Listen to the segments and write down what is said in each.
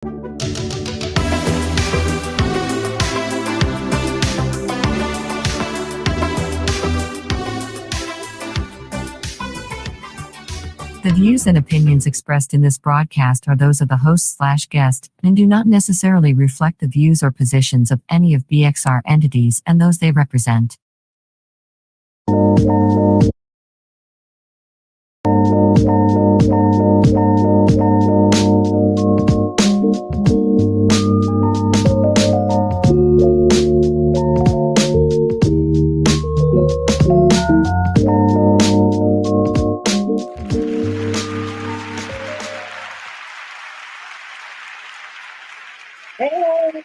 The views and opinions expressed in this broadcast are those of the host/guest and do not necessarily reflect the views or positions of any of BXR entities and those they represent. Hey,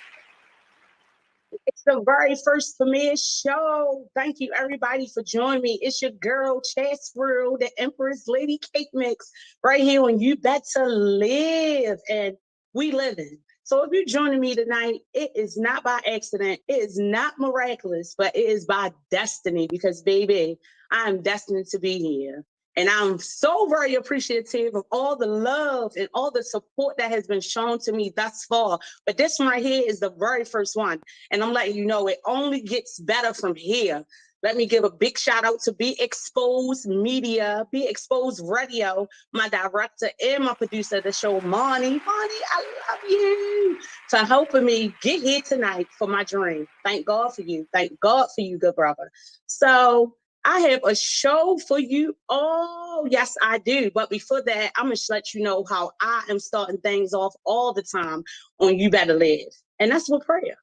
it's the very first premiere show. Thank you, everybody, for joining me. It's your girl, ChasReal, the Empress Lady Cake Mix, right here on You Better Live. And we living. So if you're joining me tonight, it is not by accident. It is not miraculous, but it is by destiny because, baby, I am destined to be here. And I'm so very appreciative of all the love and all the support that has been shown to me thus far. But this one right here is the very first one. And I'm letting you know it only gets better from here. Let me give a big shout out to Be Exposed Media, Be Exposed Radio, my director and my producer of the show, Monty. Monty, I love you for helping me get here tonight for my dream. Thank God for you. Thank God for you, good brother. So I have a show for you all. Yes, I do. But before that, I'm going to let you know how I am starting things off all the time on You Better Live. And that's with prayer.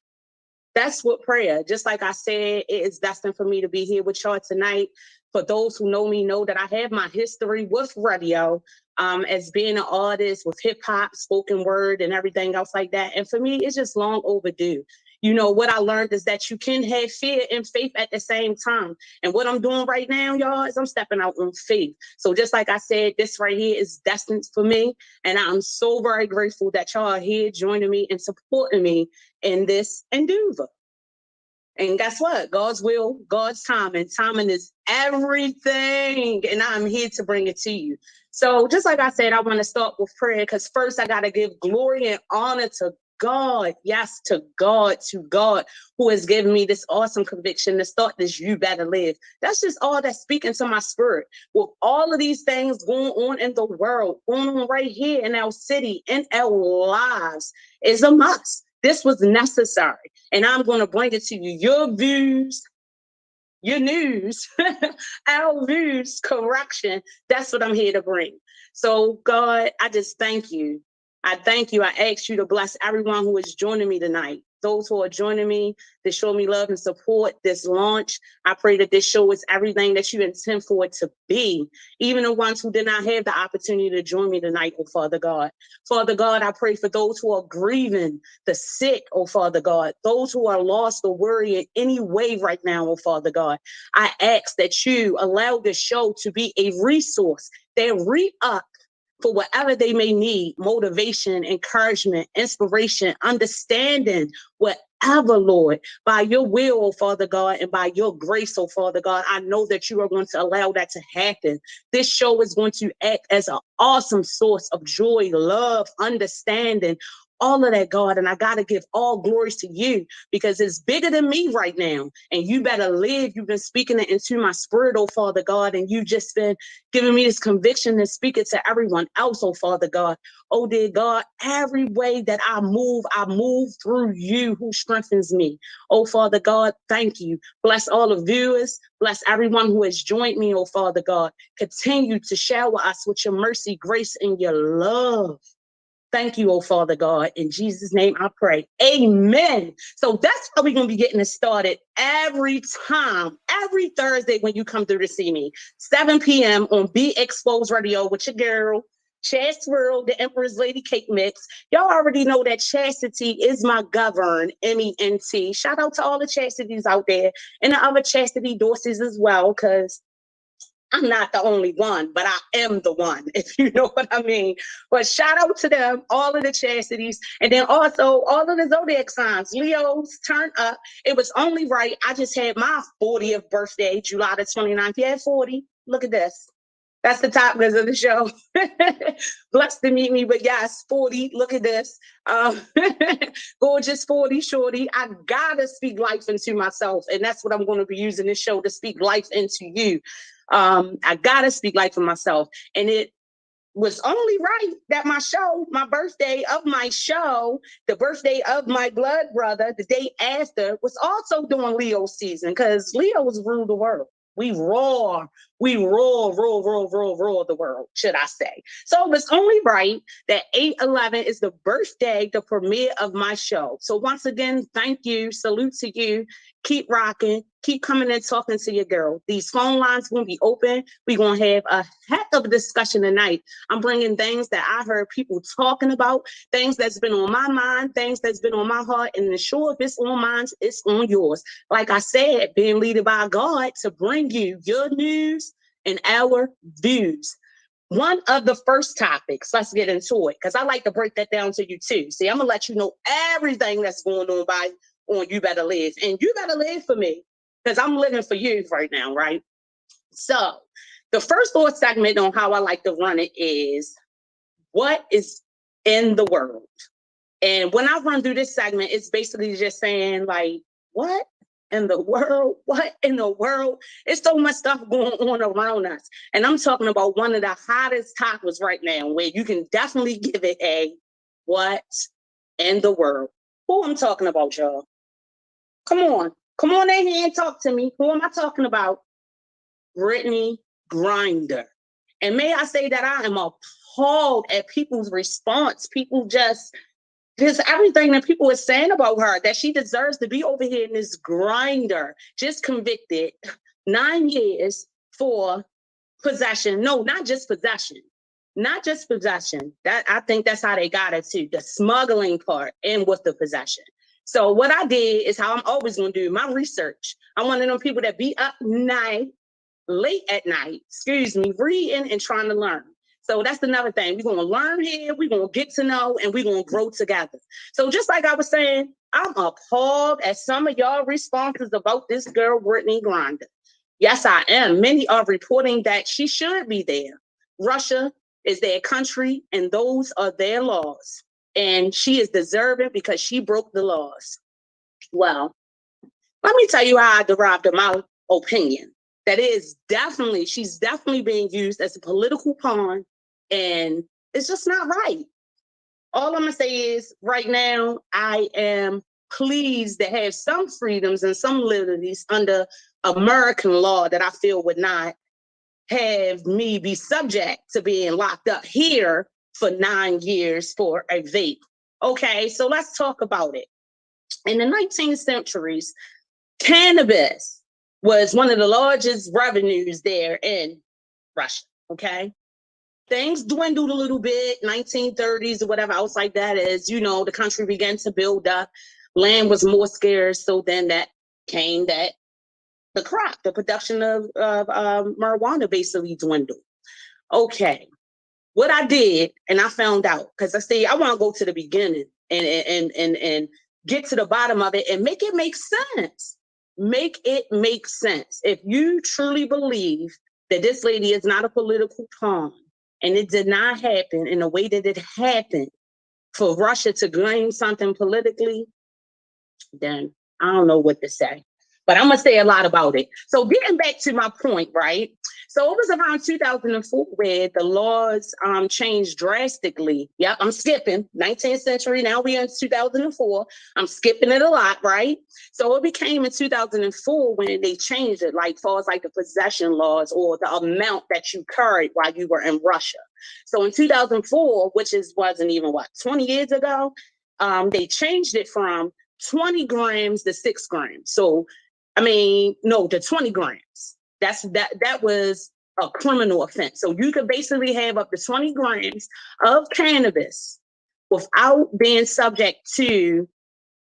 That's what prayer. Just like I said, it is destined for me to be here with y'all tonight. For those who know me, know that I have my history with radio, as being an artist with hip hop, spoken word, and everything else like that. And for me, it's just long overdue. You know, what I learned is that you can have fear and faith at the same time. And what I'm doing right now, y'all, is I'm stepping out on faith. So just like I said, this right here is destined for me. And I'm so very grateful that y'all are here joining me and supporting me in this endeavor. And guess what? God's will, God's timing. Timing is everything. And I'm here to bring it to you. So just like I said, I want to start with prayer because first I got to give glory and honor to God. Yes, to God, who has given me this awesome conviction to start this You Better Live. That's just all that's speaking to my spirit. With all of these things going on in the world, going on right here in our city, in our lives, is a must. This was necessary. And I'm going to bring it to you. Your views, your news, our views, correction. That's what I'm here to bring. So, God, I just thank you. I thank you. I ask you to bless everyone who is joining me tonight. Those who are joining me to show me love and support this launch. I pray that this show is everything that you intend for it to be. Even the ones who did not have the opportunity to join me tonight, oh Father God. Father God, I pray for those who are grieving, the sick, oh Father God. Those who are lost or worried in any way right now, oh Father God. I ask that you allow this show to be a resource that re-up for whatever they may need, motivation, encouragement, inspiration, understanding, whatever, Lord, by your will, oh Father God, and by your grace, oh Father God, I know that you are going to allow that to happen. This show is going to act as an awesome source of joy, love, understanding, all of that, God. And I got to give all glories to you because it's bigger than me right now. And you better live. You've been speaking it into my spirit, oh Father God. And you've just been giving me this conviction to speak it to everyone else, oh Father God. Oh dear God, every way that I move through you who strengthens me. Oh Father God, thank you. Bless all the viewers. Bless everyone who has joined me, oh Father God. Continue to shower us with your mercy, grace, and your love. Thank you, oh Father God. In Jesus' name I pray. Amen. So that's how we're going to be getting it started every time, every Thursday when you come through to see me. 7 p.m. on Be Exposed Radio with your girl, ChasReal, the Empress Lady Cake Mix. Y'all already know that chastity is my govern, M-E-N-T. Shout out to all the chastities out there and the other chastity Dorses as well, because I'm not the only one, but I am the one, if you know what I mean. But shout out to them, all of the chastities. And then also all of the zodiac signs. Leo's turn up. It was only right. I just had my 40th birthday, July the 29th. Yeah, 40. Look at this. That's the topic of the show. Blessed to meet me, but yes, 40. Look at this. Gorgeous 40 shorty. I gotta speak life into myself. And that's what I'm going to be using this show to speak life into you. I gotta speak life for myself. And it was only right that my birthday of my show, the birthday of my blood brother, the day after, was also during Leo season because Leos rule the world. We roar, roar the world, should I say. So it was only right that 8/11 is the birthday, the premiere of my show. So once again, thank you, salute to you. Keep rocking, keep coming and talking to your girl. These phone lines will be open. We're going to have a heck of a discussion tonight. I'm bringing things that I heard people talking about, things that's been on my mind, things that's been on my heart, and sure, if it's on mine, it's on yours. Like I said, being led by God to bring you your news and our views. One of the first topics, let's get into it, because I like to break that down to you too. See, I'm going to let you know everything that's going on You Better Live. And you better live for me, because I'm living for you right now, right? So the first thought segment on how I like to run it is, what is in the world? And when I run through this segment, it's basically just saying, like, what in the world? What in the world? It's so much stuff going on around us. And I'm talking about one of the hottest topics right now, where you can definitely give it a what in the world. Who I'm talking about, y'all? Come on in here and talk to me. Who am I talking about? Brittany Grinder. And may I say that I am appalled at people's response. People just everything that people are saying about her, that she deserves to be over here in this grinder, just convicted 9 years for possession. No, not just possession. Not just possession. That I think that's how they got it too. The smuggling part and with the possession. So what I did is how I'm always going to do my research. I'm one of them people that be up late at night, reading and trying to learn. So that's another thing. We're going to learn here, we're going to get to know, and we're going to grow together. So just like I was saying, I'm appalled at some of y'all responses about this girl, Brittany Grinder. Yes, I am. Many are reporting that she should be there. Russia is their country, and those are their laws. And she is deserving because she broke the laws. Well, let me tell you how I derived my opinion. That is she's definitely being used as a political pawn, and it's just not right. All I'm gonna say is right now, I am pleased to have some freedoms and some liberties under American law that I feel would not have me be subject to being locked up here for 9 years for a vape. Okay, so let's talk about it. In the 19th centuries, cannabis was one of the largest revenues there in Russia, okay? Things dwindled a little bit, 1930s or whatever else like that is, the country began to build up. Land was more scarce, so then that came that the crop, the production of marijuana basically dwindled. Okay, what I did, and I found out, because I want to go to the beginning and get to the bottom of it and make it make sense. Make it make sense. If you truly believe that this lady is not a political pawn, and it did not happen in the way that it happened for Russia to gain something politically, then I don't know what to say. But I'm going to say a lot about it. So getting back to my point, right? So it was around 2004 where the laws changed drastically. Yep, I'm skipping 19th century. Now we're in 2004. I'm skipping it a lot, right? So it became in 2004 when they changed it, like far as like the possession laws or the amount that you carried while you were in Russia. So in 2004, which wasn't even 20 years ago, they changed it from 20 grams to 6 grams. So to 20 grams. That was a criminal offense. So you could basically have up to 20 grams of cannabis without being subject to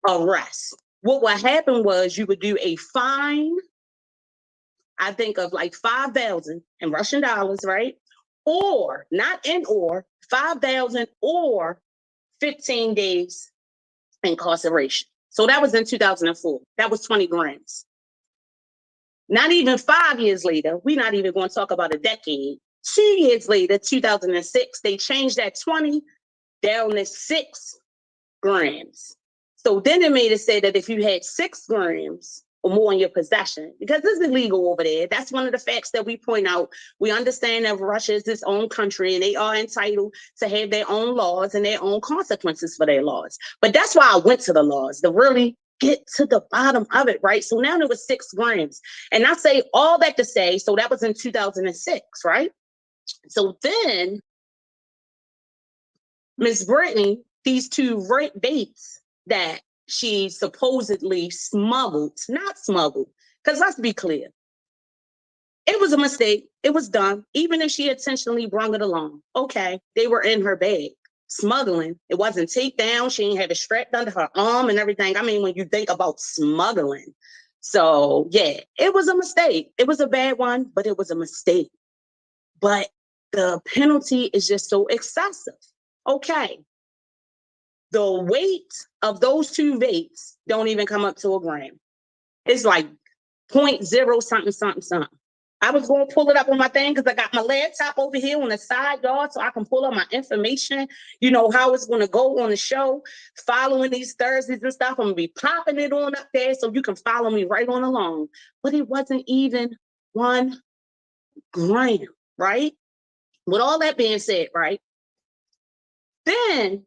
arrest. What would happen was you would do a fine, I think of like 5,000 in Russian dollars, right? Or, not 5,000 or 15 days incarceration. So that was in 2004. That was 20 grams. Not even 5 years later, we're not even going to talk about a decade. 2 years later, 2006, they changed that 20 down to 6 grams. So then it made it say that if you had 6 grams or more in your possession, because this is illegal over there. That's one of the facts that we point out. We understand that Russia is its own country and they are entitled to have their own laws and their own consequences for their laws. But that's why I went to the laws, to really get to the bottom of it, right? So now it was 6 grams. And I say all that to say, so that was in 2006, right? So then Miss Brittany, these 2 vapes that she supposedly smuggled, not smuggled, because let's be clear, it was a mistake. It was done. Even if she intentionally brung it along, okay, they were in her bag. Smuggling, it wasn't take down. She didn't have it strapped under her arm and everything. I mean, when you think about smuggling. So, yeah, it was a mistake. It was a bad one, but it was a mistake. But the penalty is just so excessive. Okay, the weight of those 2 vapes don't even come up to a gram. It's like 0.0 something, something, something. I was going to pull it up on my thing because I got my laptop over here on the side, y'all, so I can pull up my information, you know, how it's going to go on the show, following these Thursdays and stuff. I'm going to be popping it on up there so you can follow me right on along. But it wasn't even 1 gram, right? With all that being said, right? Then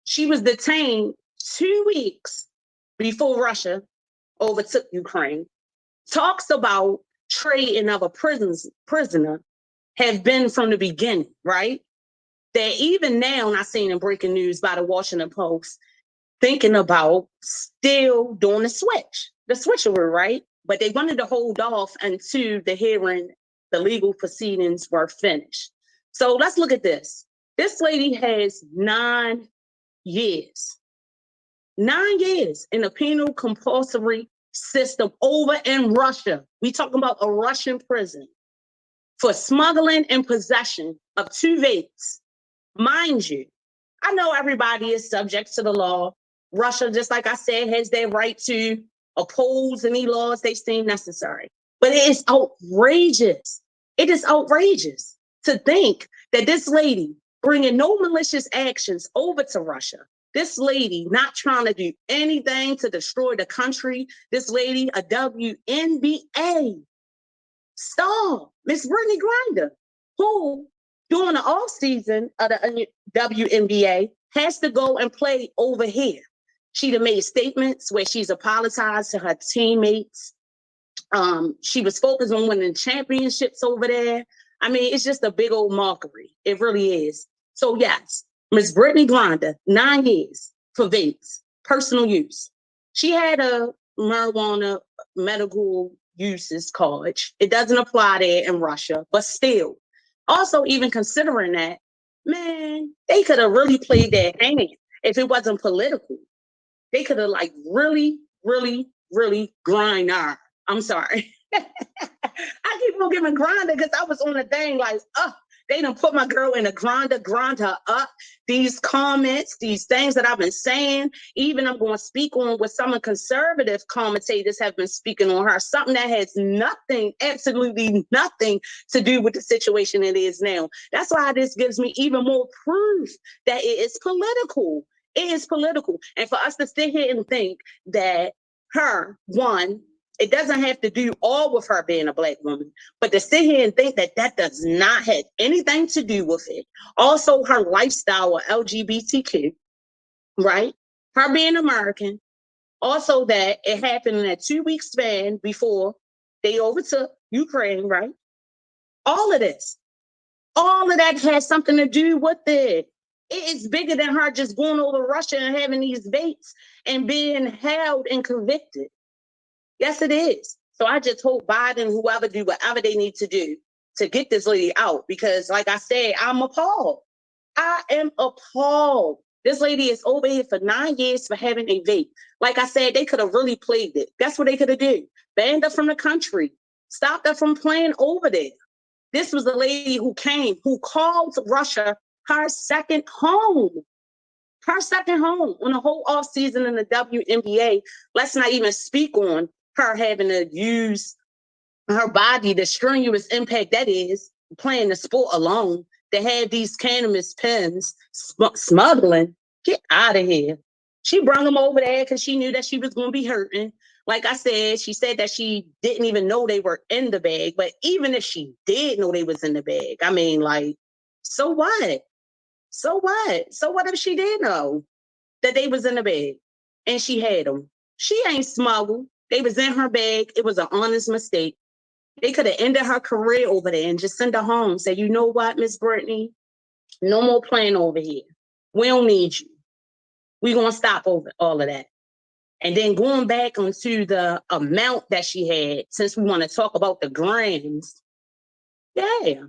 she was detained 2 weeks before Russia overtook Ukraine. Talks about trading of a prisoner have been from the beginning, right? That even now, not seen in breaking news by the Washington Post, thinking about still doing the switcheroo, right? But they wanted to hold off until the legal proceedings were finished. So let's look at this. This lady has 9 years. 9 years in a penal compulsory system over in Russia. We talking about a Russian prison for smuggling and possession of 2 vapes. Mind you, I know everybody is subject to the law. Russia, just like I said, has their right to oppose any laws they seem necessary. But it is outrageous. It is outrageous to think that this lady bringing no malicious actions over to Russia, this lady not trying to do anything to destroy the country, this lady, a WNBA star, Miss Brittany Griner, who during the off season of the WNBA has to go and play over here. She'd have made statements where she's apologized to her teammates. She was focused on winning championships over there. I mean, it's just a big old mockery. It really is. So yes, Miss Brittany Griner, 9 years for vapes, personal use. She had a marijuana medical uses college. It doesn't apply there in Russia, but still. Also, even considering that, man, they could have really played their hand if it wasn't political. They could have like really, really, really grind our. I'm sorry. I keep on giving grinder because I was on a thing like, they done put my girl in a grinder, grind her up. These comments, these things that I've been saying, even I'm going to speak on what some of conservative commentators have been speaking on her, something that has nothing, absolutely nothing to do with the situation it is now. That's why this gives me even more proof that it is political. It is political. And for us to sit here and think that it doesn't have to do all with her being a Black woman, but to sit here and think that that does not have anything to do with it. Also, her lifestyle of LGBTQ, right? Her being American. Also, that it happened in a 2-week span before they overtook Ukraine, right? All of that has something to do with it. It is bigger than her just going over Russia and having these vapes and being held and convicted. Yes, it is. So I just hope Biden, whoever, do whatever they need to do to get this lady out. Because like I said, I'm appalled. I am appalled. This lady is over here for 9 years for having a vape. Like I said, they could have really played it. That's what they could have done. Banned her from the country. Stopped her from playing over there. This was the lady who called Russia her second home. Her second home on the whole off season in the WNBA. Let's not even speak on her having to use her body, the strenuous impact that is playing the sport alone to have these cannabis pens smuggling. Get out of here. She brought them over there because she knew that she was going to be hurting. Like I said, she said that she didn't even know they were in the bag. But even if she did know they was in the bag, I mean, like, so what? So what? So what if she did know that they was in the bag and she had them? She ain't smuggled. They was in her bag. It was an honest mistake. They could have ended her career over there and just sent her home. Say, you know what, Miss Brittany? No more playing over here. We don't need you. We're going to stop over all of that. And then going back onto the amount that she had, since we want to talk about the grams, yeah,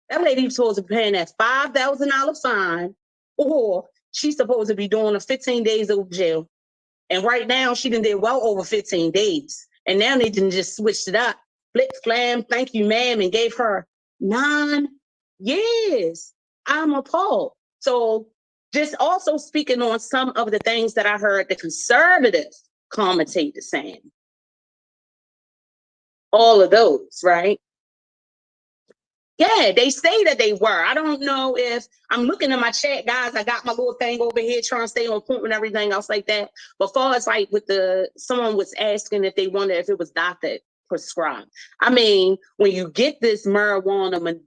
that lady supposed to be paying that $5,000 fine, or she's supposed to be doing a 15 days of jail. And right now, she done did well over 15 days. And now they done just switched it up. Flip, flam, thank you, ma'am, and gave her 9 years. I'm appalled. So just also speaking on some of the things that I heard the conservatives commentate saying. All of those, right? Yeah, they say that they were. I don't know if I'm looking at my chat, guys. I got my little thing over here trying to stay on point with everything else like that. But far as like with someone was asking if they wonder if it was doctor prescribed. I mean, when you get this marijuana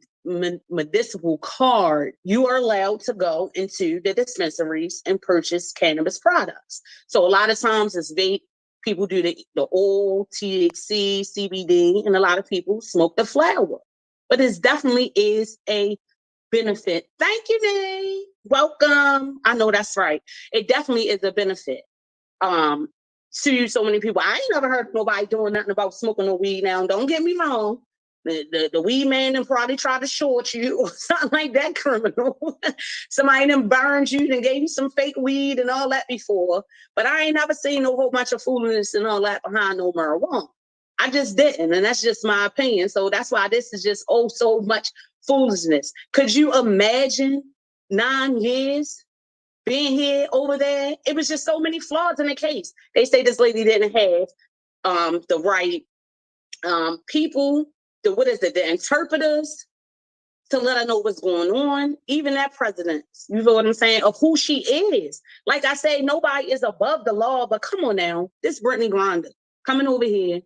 medicinal card, you are allowed to go into the dispensaries and purchase cannabis products. So a lot of times it's vape. People do the oil, THC, CBD, and a lot of people smoke the flower. But it definitely is a benefit. Thank you, Nay. Welcome. I know that's right. It definitely is a benefit to so many people. I ain't never heard of nobody doing nothing about smoking no weed now. Don't get me wrong. The weed man and probably tried to short you or something like that, criminal. Somebody them burned you and gave you some fake weed and all that before. But I ain't never seen no whole bunch of foolishness and all that behind no marijuana. I just didn't, and that's just my opinion. So that's why this is just so much foolishness. Could you imagine 9 years being here over there? It was just so many flaws in the case. They say this lady didn't have the right people, the interpreters to let her know what's going on. Even that president, you know what I'm saying, of who she is. Like I say, nobody is above the law, but come on now, this Brittany Griner coming over here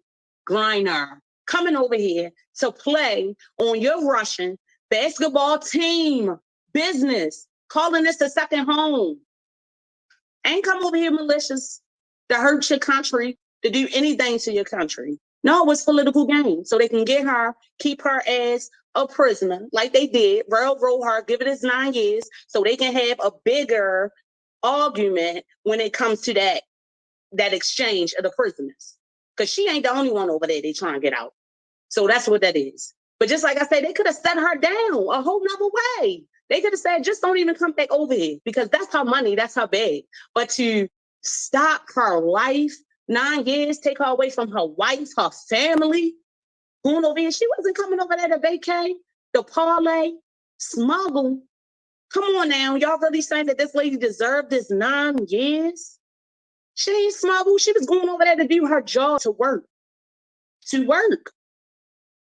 coming over here to play on your Russian basketball team business, calling this a second home. Ain't come over here malicious to hurt your country, to do anything to your country. No, it was political gain. So they can get her, keep her as a prisoner, like they did, railroad her, give it as 9 years, so they can have a bigger argument when it comes to that exchange of the prisoners. Because she ain't the only one over there they trying to get out. So that's what that is. But just like I said, they could have set her down a whole nother way. They could have said, just don't even come back over here, because that's her money, that's her bag. But to stop her life, 9 years, take her away from her wife, her family, going over here, she wasn't coming over there to vacay, to parlay, smuggle. Come on now, y'all really saying that this lady deserved this 9 years? She ain't smuggled. She was going over there to do her job, to work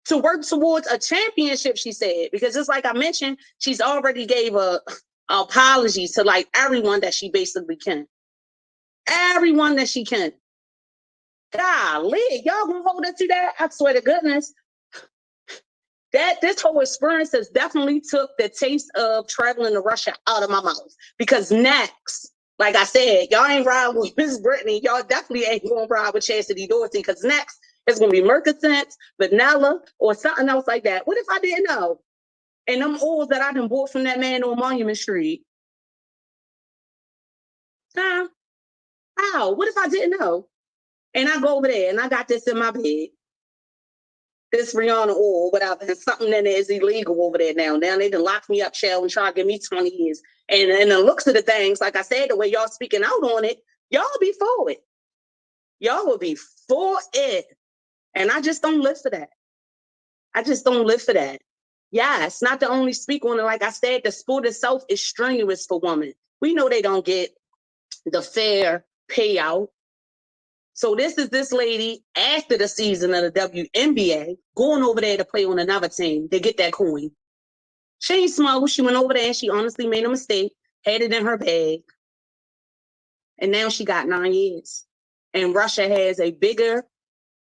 towards a championship, she said, because just like I mentioned, she's already gave a apology to like everyone that she basically can. Everyone that she can. Golly, y'all gonna hold her to that? I swear to goodness. This whole experience has definitely took the taste of traveling to Russia out of my mouth. Because next, like I said, y'all ain't riding with Miss Brittany. Y'all definitely ain't gonna ride with Chastity Dorsey, because next it's gonna be Mercosent, vanilla, or something else like that. What if I didn't know? And them oils that I done bought from that man on Monument Street. Huh? How? What if I didn't know? And I go over there and I got this in my bed. This Rihanna oil, without something that is illegal over there now. Now they done locked me up, Shell, and try to give me 20 years. And the looks of the things, like I said, the way y'all speaking out on it, y'all be for it. Y'all will be for it. And I just don't live for that. I just don't live for that. Yeah, it's not to only speak on it. Like I said, the sport itself is strenuous for women. We know they don't get the fair payout. So this is this lady after the season of the WNBA going over there to play on another team to get that coin. She ain't smuggle. She went over there and she honestly made a mistake, had it in her bag, and now she got 9 years. And Russia has a bigger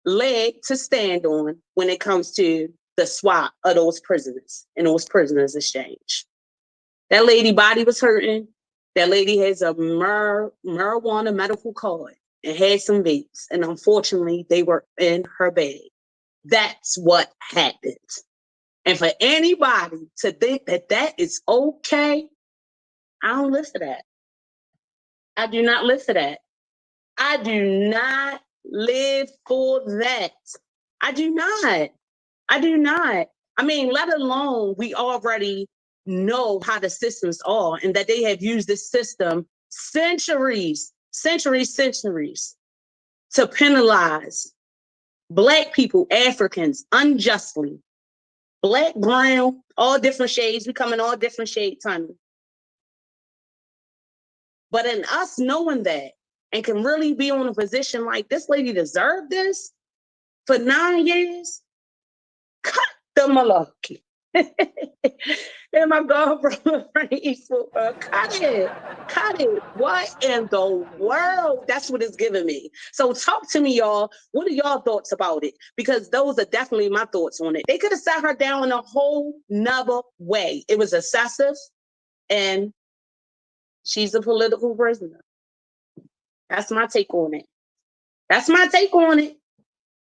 leg to stand on when it comes to the swap of those prisoners and those prisoners exchange. That lady body was hurting. That lady has a marijuana medical card and had some vapes. And unfortunately, they were in her bag. That's what happened. And for anybody to think that that is okay, I don't live for that. I do not live for that. I do not live for that. I do not. I do not. I mean, let alone we already know how the systems are and that they have used this system centuries to penalize Black people, Africans unjustly. Black, brown, all different shades. We come in all different shades, honey. But in us knowing that and can really be on a position like this lady deserved this for 9 years, cut the malarkey. And my girlfriend, cut it. What in the world? That's what it's giving me. So talk to me, y'all. What are y'all thoughts about it? Because those are definitely my thoughts on it. They could have sat her down in a whole nother way. It was excessive, and she's a political prisoner. That's my take on it. That's my take on it.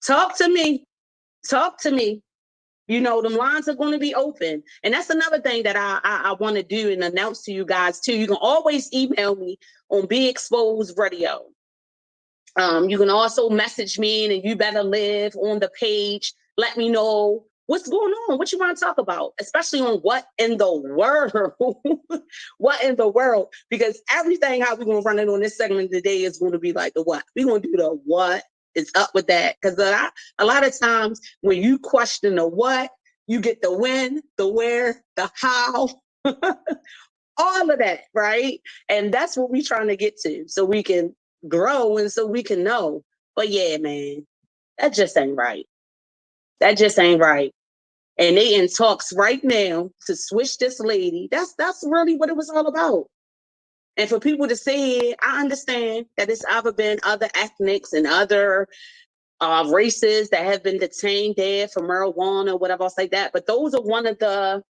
Talk to me. Talk to me. You know, them lines are going to be open. And that's another thing that I want to do and announce to you guys too. You can always email me on Be Exposed Radio. You can also message me and You Better Live on the page. Let me know what's going on, what you want to talk about, especially on what in the world, what in the world, because everything how we're going to run it on this segment today is going to be like the what. We're going to do the what is up with that. Because a lot of times when you question the what, you get the when, the where, the how, all of that, right? And that's what we're trying to get to so we can grow and so we can know. But yeah, man, that just ain't right. That just ain't right. And they in talks right now to switch this lady. That's really what it was all about. And for people to say it, I understand that it's ever been other ethnics and other races that have been detained there for marijuana, whatever else like that. But those are one of the,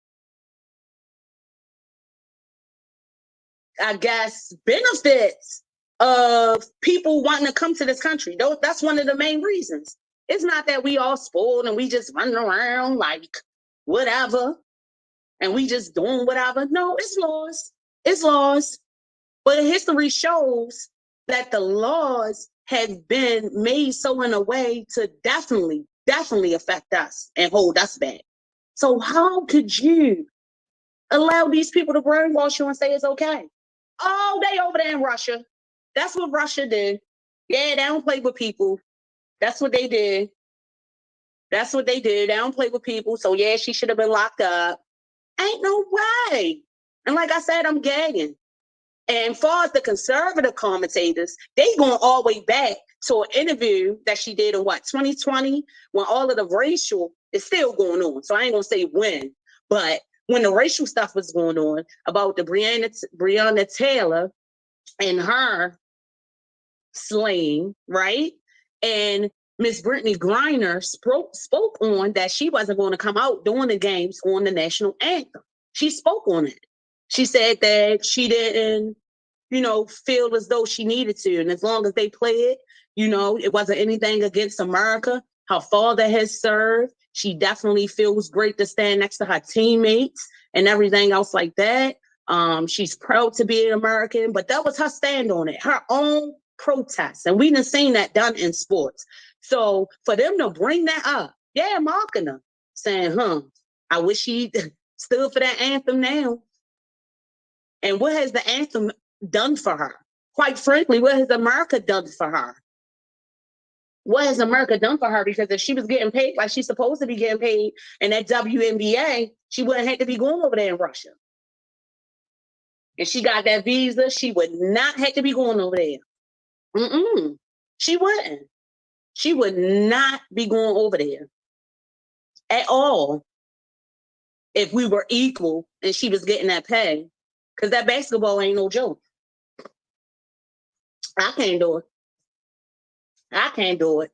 I guess, benefits of people wanting to come to this country. That's one of the main reasons. It's not that we all spoiled and we just running around like whatever and we just doing whatever. No, it's laws. It's laws. But history shows that the laws have been made so in a way to definitely affect us and hold us back. So how could you allow these people to brainwash you and say it's okay? Oh, they over there in Russia. That's what Russia did. Yeah, they don't play with people. That's what they did. That's what they did. They don't play with people. So yeah, she should have been locked up. Ain't no way. And like I said, I'm gagging. And far as the conservative commentators, they going all the way back to an interview that she did in 2020, when all of the racial is still going on. So I ain't gonna say when, but when the racial stuff was going on about the Breonna Taylor and her slaying, right? And Miss Brittany Griner spoke on that she wasn't going to come out during the games on the national anthem. She spoke on it. She said that she didn't, feel as though she needed to. And as long as they play it, it wasn't anything against America. Her father has served. She definitely feels great to stand next to her teammates and everything else like that. She's proud to be an American, but that was her stand on it, her own protest. And we done seen that done in sports. So for them to bring that up, yeah, mocking her, saying, I wish she stood for that anthem now. And what has the anthem done for her? Quite frankly, what has America done for her? What has America done for her? Because if she was getting paid like she's supposed to be getting paid in that WNBA, she wouldn't have to be going over there in Russia. And she got that visa, she would not have to be going over there. She wouldn't. She would not be going over there at all. if we were equal and she was getting that pay. Because that basketball ain't no joke. I can't do it. I can't do it.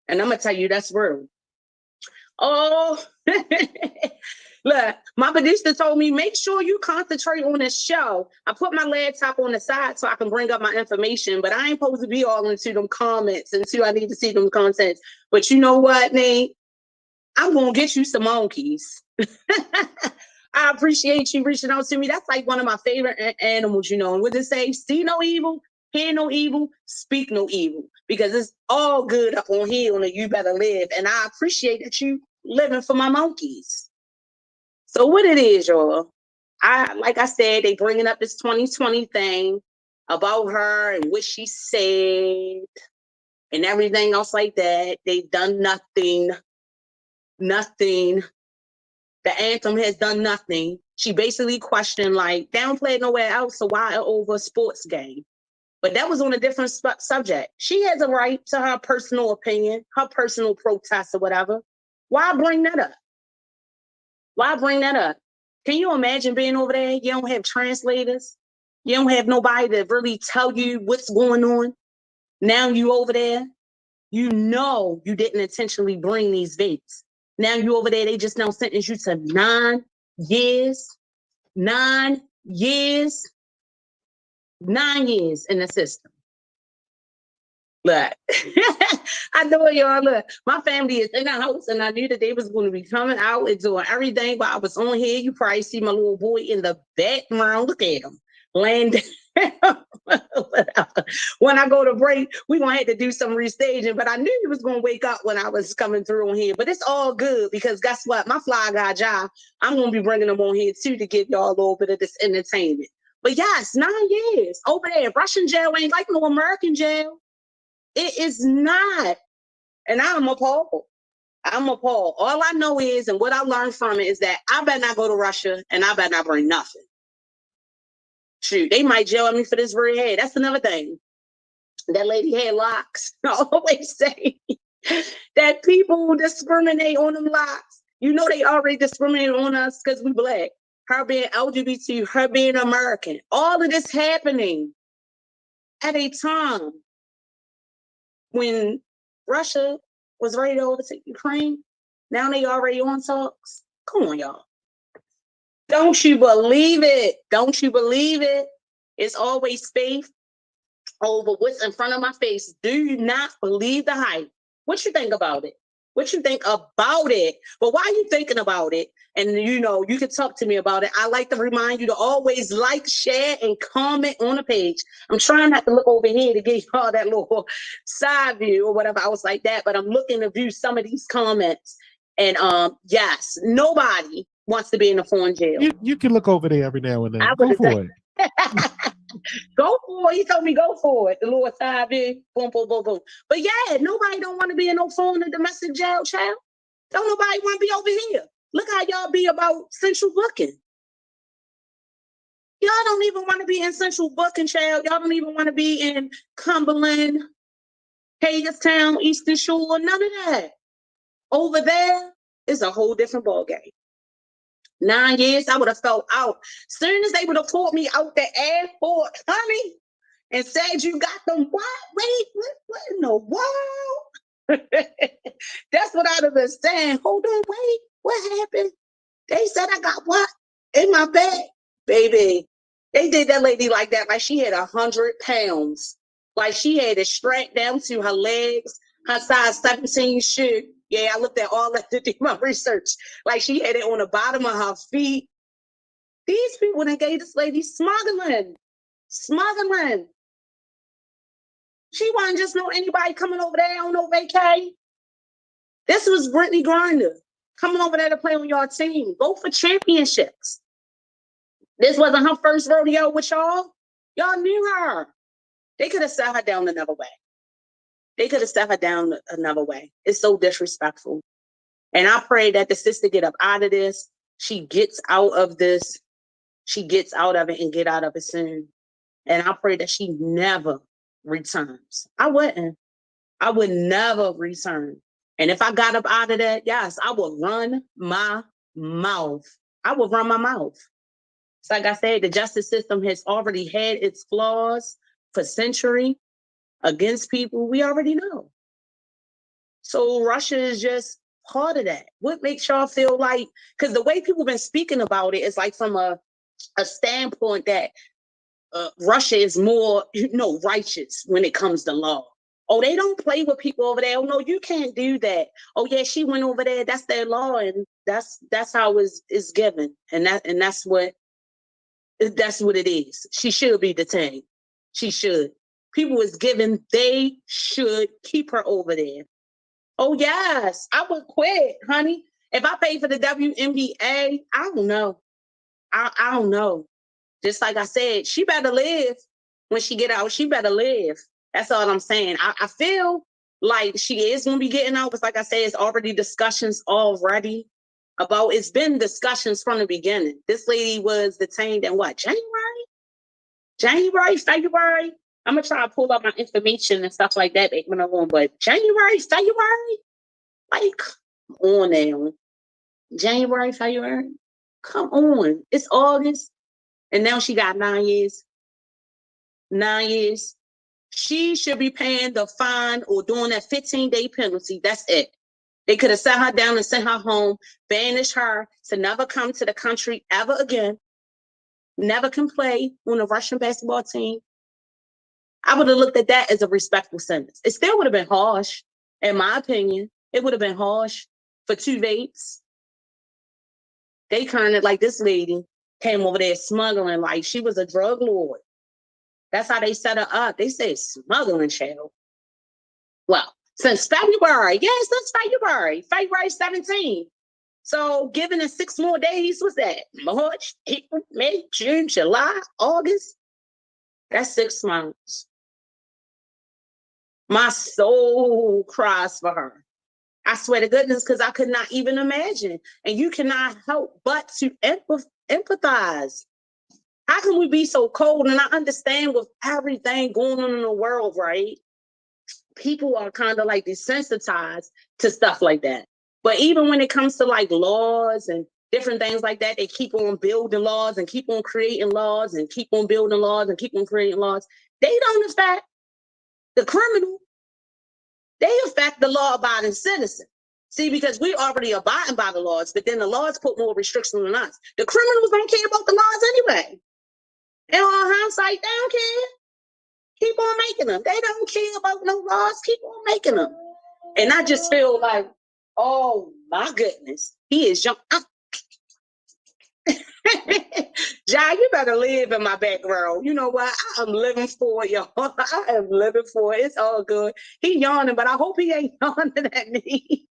And I'm going to tell you, that's real. Oh, look, my producer told me, make sure you concentrate on this show. I put my laptop on the side so I can bring up my information, but I ain't supposed to be all into them comments until I need to see them contents. But you know what, Nate? I'm going to get you some monkeys. I appreciate you reaching out to me. That's like one of my favorite animals, And what they say, see no evil, hear no evil, speak no evil. Because it's all good up on here on the You Better Live. And I appreciate that you living for my monkeys. So what it is, y'all, like I said, they bringing up this 2020 thing about her and what she said and everything else like that. They've done nothing. The anthem has done nothing. She basically questioned, like, they don't play it nowhere else, so why over a sports game? But that was on a different subject. She has a right to her personal opinion, her personal protest or whatever. Why bring that up? Why bring that up? Can you imagine being over there? You don't have translators. You don't have nobody to really tell you what's going on. Now you over there. You know you didn't intentionally bring these vapes. Now you over there, they just now sentence you to 9 years. 9 years. 9 years in the system. Look, I know y'all. Look, my family is in the house, and I knew that they was going to be coming out and doing everything. But I was on here. You probably see my little boy in the background. Look at him laying down. When I go to break, we're going to have to do some restaging. But I knew he was going to wake up when I was coming through on here. But it's all good because guess what? My fly guy job, I'm going to be bringing them on here too to give y'all a little bit of this entertainment. But yes, 9 years over there. Russian jail ain't like no American jail. It is not. And I'm appalled. I'm appalled. All I know is, and what I learned from it is that I better not go to Russia and I better not bring nothing. Shoot, they might jail me for this very head. That's another thing. That lady had locks. I always say that people discriminate on them locks. You know they already discriminate on us because we Black. Her being LGBT, her being American. All of this happening at a time when Russia was ready to overtake Ukraine. Now they already on talks. Come on, y'all. Don't you believe it? Don't you believe it? It's always faith over what's in front of my face. Do you not believe the hype? What you think about it? What you think about it? But while you thinking about it, and you can talk to me about it, I like to remind you to always like, share, and comment on the page. I'm trying not to look over here to get y'all that little side view or whatever. I was like that, but I'm looking to view some of these comments. And yes, nobody wants to be in a foreign jail. You can look over there every now and then. Go for it. Go for it. He told me go for it. The Lord side view. Boom, boom, boom, boom. But yeah, nobody don't want to be in no foreign or domestic jail, child. Don't nobody want to be over here. Look how y'all be about central booking. Y'all don't even want to be in central booking, child. Y'all don't even want to be in Cumberland, Hagerstown, Eastern Shore, none of that. Over there is a whole different ballgame. 9 years, I would have felt out. Soon as they would have pulled me out the airport, honey, and said, you got them what? Wait, what in the world? That's what I'd have been saying. Hold on, wait, what happened? They said I got what? In my bag? Baby, they did that lady like that, like she had 100 pounds. Like she had it strapped down to her legs, her size 17 shoe. Yeah, I looked at all that to do my research. Like she had it on the bottom of her feet. These people that gave this lady smuggling. Smuggling. She wasn't just know anybody coming over there on no vacay. This was Brittany Griner coming over there to play on your team. Go for championships. This wasn't her first rodeo with y'all. Y'all knew her. They could have set her down another way. They could have set her down another way. It's so disrespectful. And I pray that the sister get up out of this. She gets out of this. She gets out of it and get out of it soon. And I pray that she never returns. I wouldn't. I would never return. And if I got up out of that, yes, I would run my mouth. I would run my mouth. It's like I said, the justice system has already had its flaws for centuries against people. We already know. So Russia is just part of that. What makes y'all feel like, because the way people been speaking about it is like from a standpoint that Russia is more, righteous when it comes to law. Oh, they don't play with people over there. Oh, no, you can't do that. Oh, yeah, she went over there. That's their law, and that's how it's given, and that's what it is. She should be detained. She should. People is given. They should keep her over there. Oh yes, I would quit, honey. If I paid for the WNBA, I don't know. I don't know. Just like I said, she better live when she get out. She better live. That's all I'm saying. I feel like she is going to be getting out, because like I said, it's already discussions already about, it's been discussions from the beginning. This lady was detained in what, February? I'm going to try to pull up my information and stuff like that when I'm on, but January, February? Like, come on now. January, February? Come on. It's August. And now she got 9 years. 9 years. She should be paying the fine or doing that 15-day penalty. That's it. They could have sat her down and sent her home, banished her to never come to the country ever again, never can play on the Russian basketball team. I would have looked at that as a respectful sentence. It still would have been harsh, in my opinion. It would have been harsh for 2 vapes. They turned it like this lady came over there smuggling like she was a drug lord. That's how they set her up. They said smuggling, child. Well, since February, since February 17th. So given it 6 more days, what's that? March, April, May, June, July, August. That's 6 months. My soul cries for her. I swear to goodness, because I could not even imagine. And you cannot help but to empathize. How can we be so cold? And I understand with everything going on in the world, right? People are kind of like desensitized to stuff like that. But even when it comes to like laws and different things like that, they keep on building laws and keep on creating laws and keep on building laws and keep on creating laws. They don't affect the criminal. They affect the law-abiding citizen. See, because we already abiding by the laws, but then the laws put more restrictions on us. The criminals don't care about the laws anyway. In all hindsight, they don't care. Keep on making them. They don't care about no laws. Keep on making them. And I just feel like, oh my goodness, he is young. Jai, you better live in my background. You know what? I am living for it, y'all. I am living for it. It's all good. He yawning, but I hope he ain't yawning at me.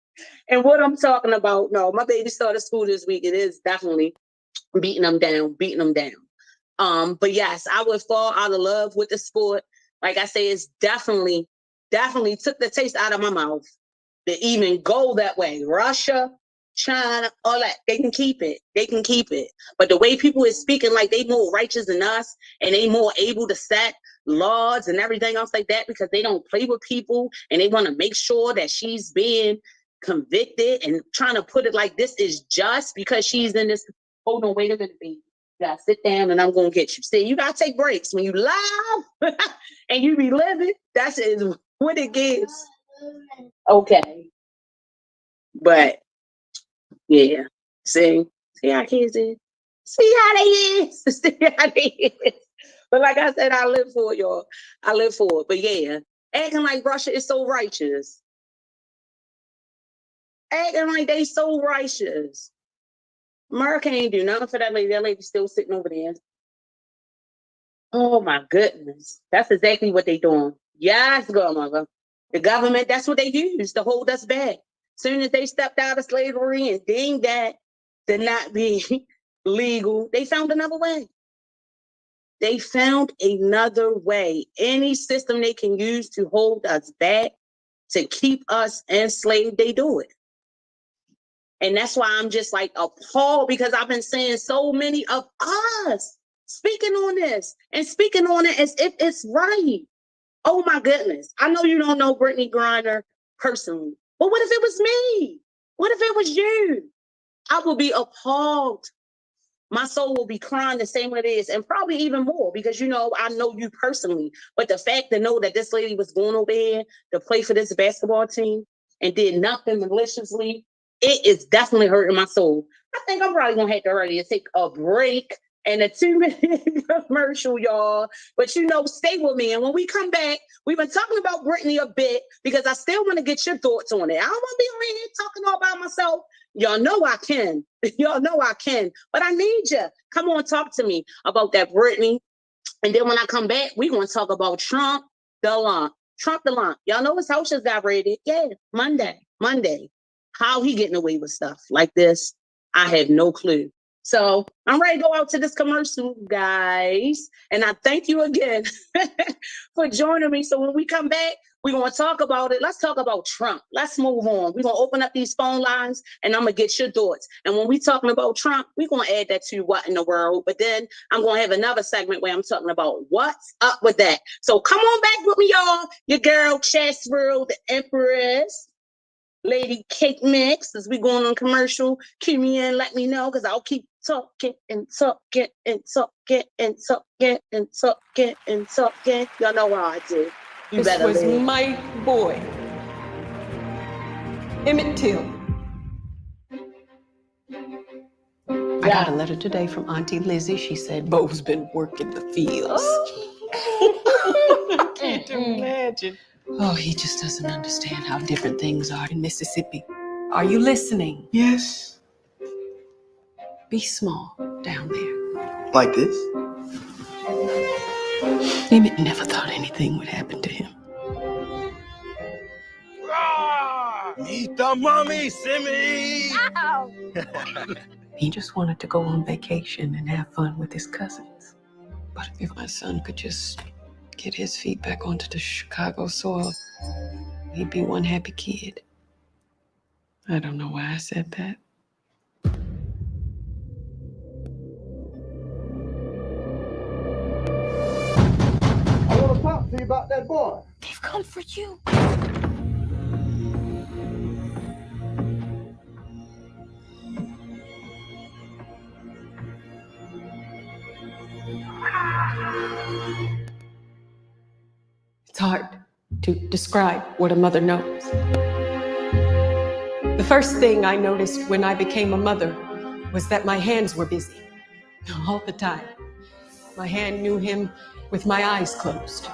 And what I'm talking about, no, my baby started school this week. It is definitely beating them down. But yes, I would fall out of love with the sport. Like I say, it's definitely took the taste out of my mouth to even go that way. Russia, China, all that, they can keep it. But the way people is speaking like they more righteous than us and they more able to set laws and everything else like that because they don't play with people and they want to make sure that she's being convicted and trying to put it like this is just because she's in this. Hold on, wait a minute, baby. You gotta sit down and I'm gonna get you. See, you gotta take breaks. When you laugh and you be living, that's what it gives. Okay. But yeah. See how kids is? See how they is. See how they is. But like I said, I live for it, y'all. I live for it. But yeah, acting like Russia is so righteous. Acting like they so righteous. America ain't do nothing for that lady. That lady's still sitting over there. Oh my goodness. That's exactly what they doing. Yes, grandmother. The government, that's what they use to hold us back. Soon as they stepped out of slavery and deemed that to not be legal, they found another way. They found another way. Any system they can use to hold us back, to keep us enslaved, they do it. And that's why I'm just like appalled because I've been seeing so many of us speaking on this and speaking on it as if it's right. Oh my goodness. I know you don't know Brittany Griner personally, but what if it was me? What if it was you? I will be appalled. My soul will be crying the same way it is, and probably even more because, you know, I know you personally. But the fact to know that this lady was going over here to play for this basketball team and did nothing maliciously, it is definitely hurting my soul. I think I'm probably going to have to hurry and take a break and a 2-minute commercial, y'all. But, you know, stay with me. And when we come back, we've been talking about Brittany a bit because I still want to get your thoughts on it. I don't want to be on here talking all about myself. Y'all know I can. Y'all know I can. But I need you. Come on, talk to me about that, Brittany. And then when I come back, we're going to talk about Trump the lump. Trump the lump. Y'all know his house just got raided. Yeah, Monday. How he getting away with stuff like this? I have no clue. So I'm ready to go out to this commercial, guys. And I thank you again for joining me. So when we come back, we're going to talk about it. Let's talk about Trump. Let's move on. We're going to open up these phone lines and I'm going to get your thoughts. And when we're talking about Trump, we're going to add that to what in the world. But then I'm going to have another segment where I'm talking about what's up with that. So come on back with me, y'all. Your girl, ChasReal, the Empress. Lady Cake Mix, as we going on commercial, cue me in, let me know, because I'll keep talking and talking and talking and talking and talking and talking. Y'all know how I do. You this better was live. My boy, Emmett Till. I got a letter today from Auntie Lizzie. She said Bo's been working the fields. I can't imagine. Oh, he just doesn't understand how different things are in Mississippi. Are you listening? Yes. Be small down there. Like this? Emmett never thought anything would happen to him. Meet the mommy, Simmy! Ow! He just wanted to go on vacation and have fun with his cousins. But if my son could just get his feet back onto the Chicago soil, he'd be one happy kid. I don't know why I said that. I want to talk to you about that boy. They've come for you. It's hard to describe what a mother knows. The first thing I noticed when I became a mother was that my hands were busy all the time. My hand knew him with my eyes closed,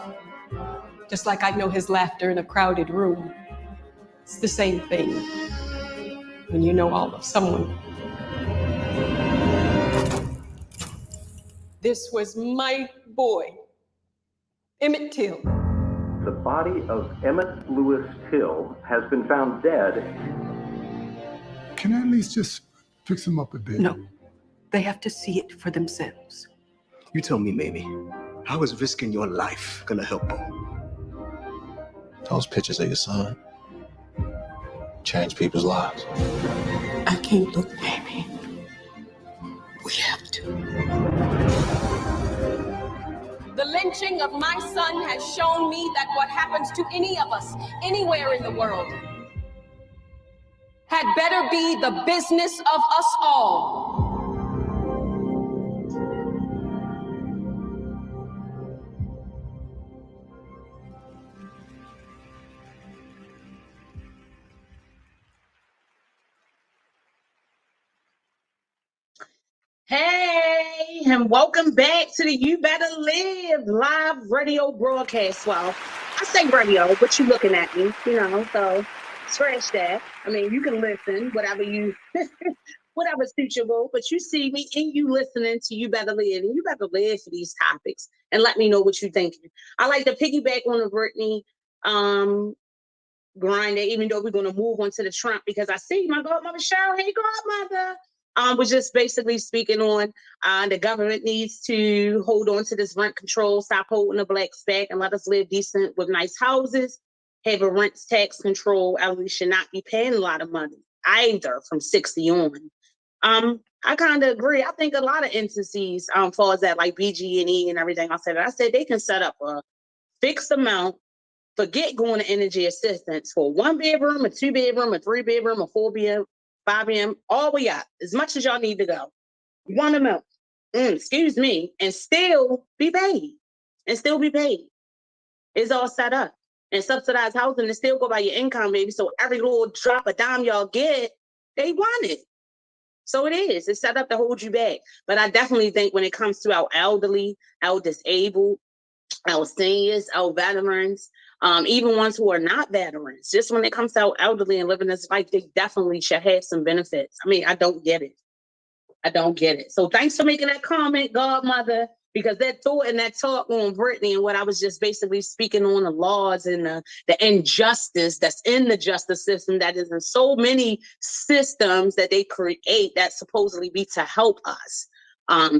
just like I know his laughter in a crowded room. It's the same thing when you know all of someone. This was my boy, Emmett Till. The body of Emmett Lewis Till has been found dead. Can I at least just fix him up a bit? No, they have to see it for themselves. You tell me, Mamie, how is risking your life gonna help Bo? Those pictures of your son change people's lives. I can't look, Mamie. We have to. The lynching of my son has shown me that what happens to any of us, anywhere in the world, had better be the business of us all. Hey, and welcome back to the You Better Live live radio broadcast. Well, I say radio, but you looking at me, you know, so scratch that. I mean, you can listen, whatever suits your will, but you see me and you listening to You Better Live, and you better live for these topics and let me know what you're thinking. I like to piggyback on the Brittany grind, even though we're going to move on to the Trump, because I see my godmother Cheryl. Hey, godmother. Was just basically speaking on the government needs to hold on to this rent control, stop holding the blacks back, and let us live decent with nice houses, have a rent tax control, and we should not be paying a lot of money either from 60 on. I kind of agree. I think a lot of entities, far as that, like BG&E and everything, I said they can set up a fixed amount, forget going to energy assistance for 1 bedroom, a 2 bedroom, a 3 bedroom, a 4 5 a.m., all the way up, as much as y'all need to go. You want them out, excuse me, and still be paid. It's all set up. And subsidized housing and still go by your income, baby. So every little drop of dime y'all get, they want it. So it is. It's set up to hold you back. But I definitely think when it comes to our elderly, our disabled, our seniors, our veterans, even ones who are not veterans, just when it comes to our elderly and living this life, they definitely should have some benefits. I mean, I don't get it. So thanks for making that comment, Godmother, because that thought and that talk on Brittany and what I was just basically speaking on the laws and the injustice that's in the justice system, that is in so many systems that they create that supposedly be to help us.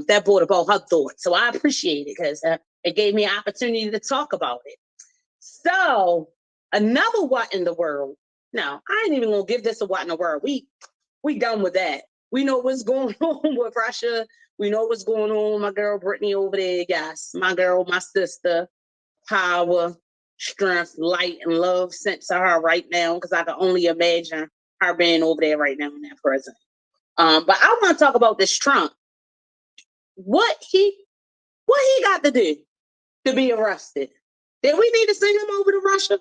That brought about her thought. So I appreciate it because it gave me an opportunity to talk about it. So another what in the world. Now, I ain't even gonna give this a what in the world. We done with that. We know what's going on with Russia. We know what's going on with my girl Brittany over there. Yes, my girl, my sister, power, strength, light, and love sent to her right now, because I can only imagine her being over there right now in that prison. But I want to talk about this Trump. What he got to do to be arrested? Did we need to send him over to Russia?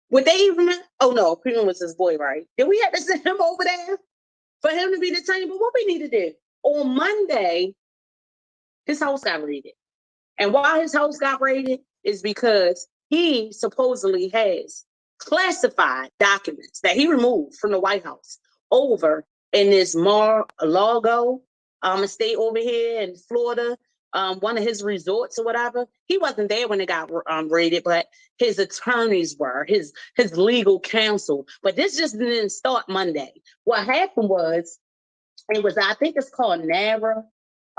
Would they even? Oh no, Putin was his boy, right? Did we have to send him over there for him to be detained? But what we need to do on Monday, his house got raided, and why his house got raided is because he supposedly has classified documents that he removed from the White House over in this Mar-a-Lago estate over here in Florida, one of his resorts or whatever. He wasn't there when it got raided, but his attorneys were, his legal counsel. But this just didn't start Monday. What happened was, I think it's called NARA.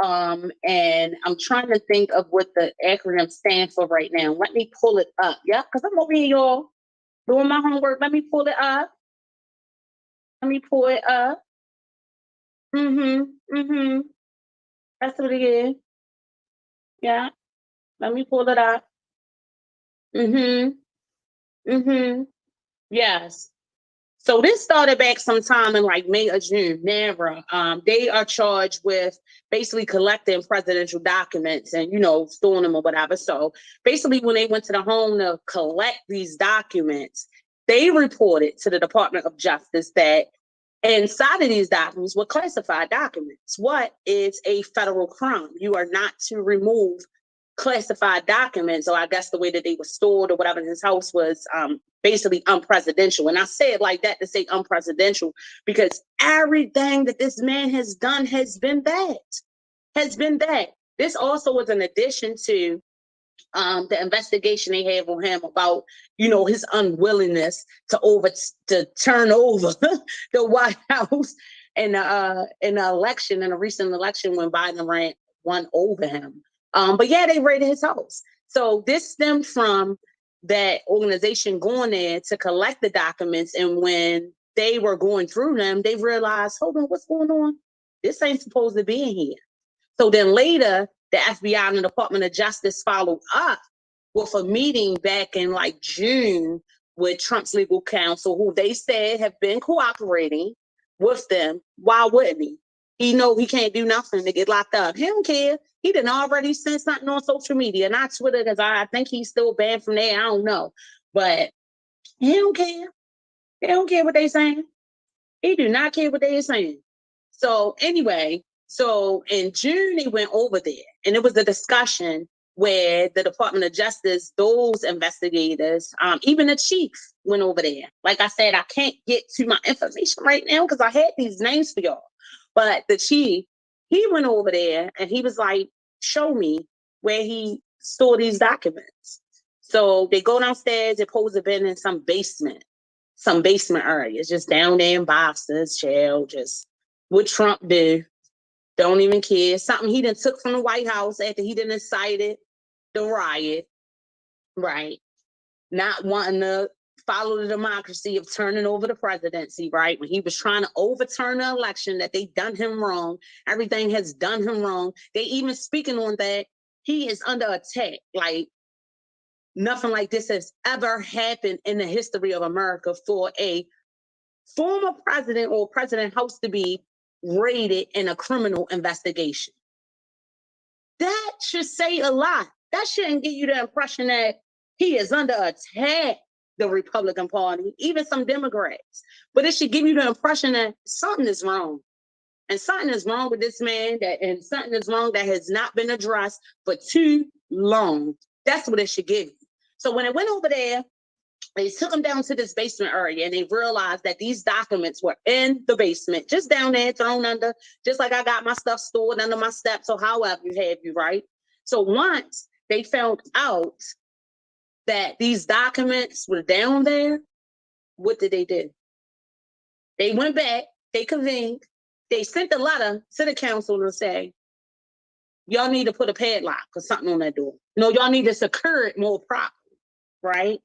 And I'm trying to think of what the acronym stands for right now. Let me pull it up. Yeah, because I'm over here, y'all, doing my homework. Let me pull it up. That's what it is. Yeah. Let me pull it up. Yes. So this started back sometime in like May or June. NARA, they are charged with basically collecting presidential documents and, storing them or whatever. So basically when they went to the home to collect these documents, they reported to the Department of Justice that inside of these documents were classified documents. What is a federal crime? You are not to remove classified documents, or I guess the way that they were stored or whatever in his house was basically unpresidential. And I say it like that to say unpresidential because everything that this man has done has been that. This also was an addition to the investigation they have on him about, his unwillingness to turn over the White House in a recent election when Biden won over him. But yeah, they raided his house. So this stemmed from that organization going there to collect the documents. And when they were going through them, they realized, hold on, what's going on? This ain't supposed to be in here. So then later, the FBI and the Department of Justice followed up with a meeting back in like June with Trump's legal counsel, who they said have been cooperating with them. Why wouldn't he? He know he can't do nothing to get locked up. He don't care. He done already sent something on social media, not Twitter, because I think he's still banned from there. I don't know. But he don't care. He don't care what they saying. He do not care what they are saying. So anyway, so in June, they went over there, and it was a discussion where the Department of Justice, those investigators, even the chief went over there. Like I said, I can't get to my information right now because I had these names for y'all. But the chief, he went over there and he was like, show me where he stored these documents. So they go downstairs, they're supposed to have been in some basement areas, just down there in boxes, child, just what Trump do. Don't even care. Something he done took from the White House after he done incited the riot, right? Not wanting to follow the democracy of turning over the presidency, right? When he was trying to overturn the election, that they done him wrong. Everything has done him wrong. They even speaking on that, he is under attack. Like, nothing like this has ever happened in the history of America for a Former president or president has to be raided in a criminal investigation. That should say a lot. That shouldn't give you the impression that he is under attack, the Republican Party, even some Democrats. But it should give you the impression that something is wrong. And something is wrong with this man, and something is wrong that has not been addressed for too long. That's what it should give you. So when it went over there, they took him down to this basement area and they realized that these documents were in the basement, just down there, thrown under, just like I got my stuff stored under my steps or however you have you, right? So once they found out that these documents were down there, what did they do? They went back, they convened, they sent a letter to the council to say, y'all need to put a padlock or something on that door. No, y'all need to secure it more properly, right?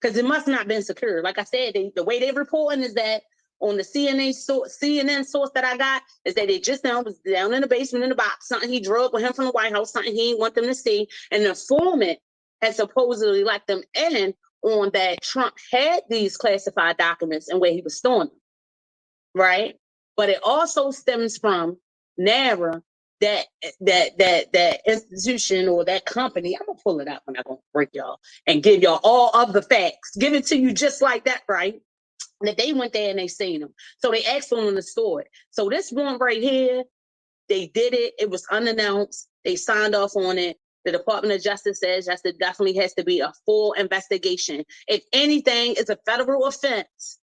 Because it must not have been secure. Like I said, the way they're reporting is that on the CNN source that I got is that they just was down in the basement in the box, something he drug with him from the White House, something he didn't want them to see. And the informant had supposedly let them in on that Trump had these classified documents and where he was storing them, right? But it also stems from NARA, that institution or that company. I'm gonna pull it up when I'm gonna break y'all and give y'all all of the facts. Give it to you just like that, right? That they went there and they seen them. So they asked them to store it. So this one right here, they did it. It was unannounced. They signed off on it. The Department of Justice says yes, it definitely has to be a full investigation. If anything, it's a federal offense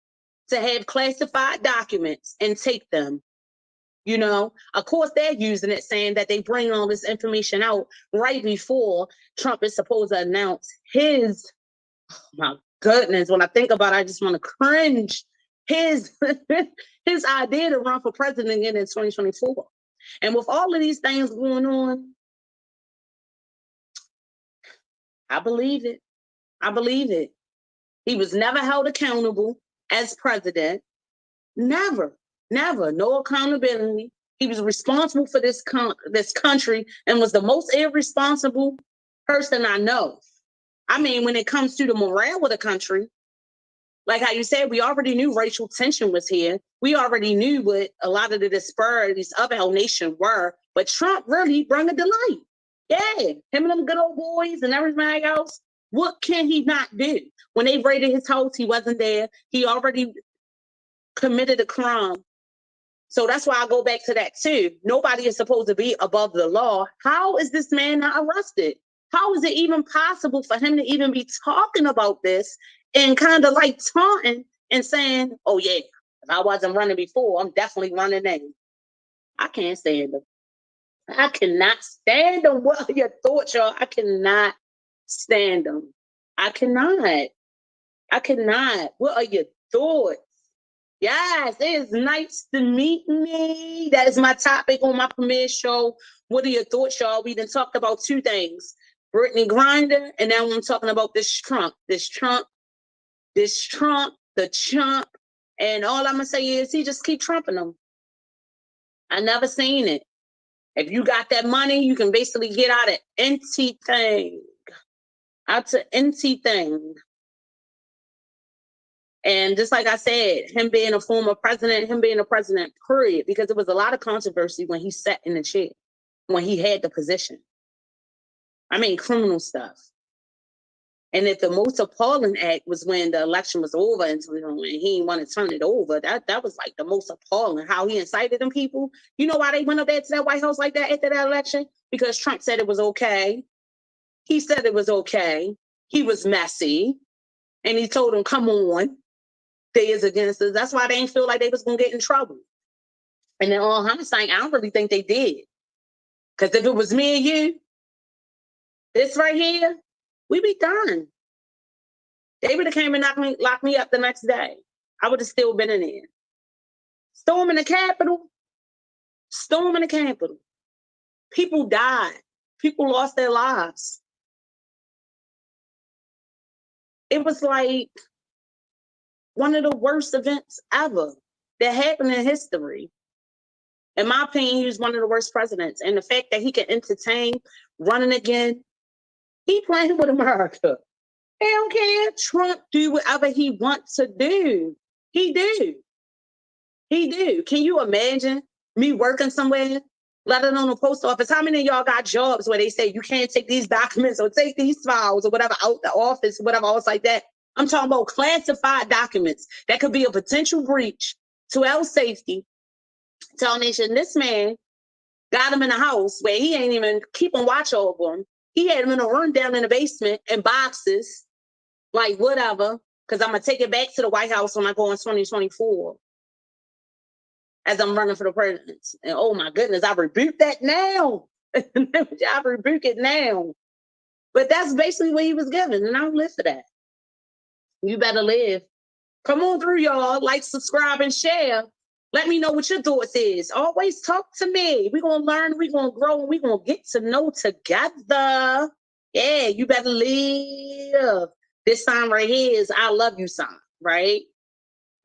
to have classified documents and take them. You know, of course, they're using it, saying that they bring all this information out right before Trump is supposed to announce his, oh my goodness, when I think about it, I just want to cringe, his his idea to run for president again in 2024. And with all of these things going on, I believe it. I believe it. He was never held accountable as president. Never, no accountability. He was responsible for this country and was the most irresponsible person I know. I mean, when it comes to the morale of the country, like how you said, we already knew racial tension was here. We already knew what a lot of the disparities of our nation were, but Trump really brought it to light. Yeah, him and them good old boys and everything else. What can he not do? When they raided his house, he wasn't there. He already committed a crime. So that's why I go back to that too. Nobody is supposed to be above the law. How is this man not arrested? How is it even possible for him to even be talking about this and kind of like taunting and saying, oh yeah, if I wasn't running before, I'm definitely running now. I can't stand him. I cannot stand him. What are your thoughts, y'all? I cannot stand him. I cannot. What are your thoughts? Yes, it is nice to meet me. That is my topic on my premiere show. What are your thoughts, y'all? We done talked about two things. Brittany Griner, and now I'm talking about this Trump, the chump. And all I'm going to say is he just keep trumping them. I never seen it. If you got that money, you can basically get out of anything. And just like I said, him being a former president, him being a president, period, because there was a lot of controversy when he sat in the chair, when he had the position. I mean, criminal stuff. And if the most appalling act was when the election was over and he didn't want to turn it over, that was like the most appalling, how he incited them people. You know why they went up there to that White House like that after that election? Because Trump said it was okay. He said it was okay. He was messy. And he told them, come on. They is against us. That's why they didn't feel like they was going to get in trouble. And then all hindsight, I don't really think they did. Because if it was me and you, this right here, we be done. They would have came and locked me up the next day. I would have still been in there. Storming the Capitol. People died. People lost their lives. It was like one of the worst events ever that happened in history. In my opinion, he was one of the worst presidents. And the fact that he can entertain running again, he playing with America. They don't care. Trump do whatever he wants to do. He do. He do. Can you imagine me working somewhere, let alone a post office? How many of y'all got jobs where they say you can't take these documents or take these files or whatever out the office, whatever else like that? I'm talking about classified documents that could be a potential breach to our safety. Tell nation, this man got him in a house where he ain't even keeping watch over him. He had him in a room down in the basement in boxes, like whatever, because I'm going to take it back to the White House when I go in 2024 as I'm running for the president. And oh my goodness, I rebuke that now. I rebuke it now. But that's basically what he was given, and I don't live for that. You better live. Come on through, y'all. Like, subscribe, and share. Let me know what your thoughts is. Always talk to me. We're going to learn, we're going to grow, and we're going to get to know together. Yeah, you better live. This sign right here is I love you sign, right?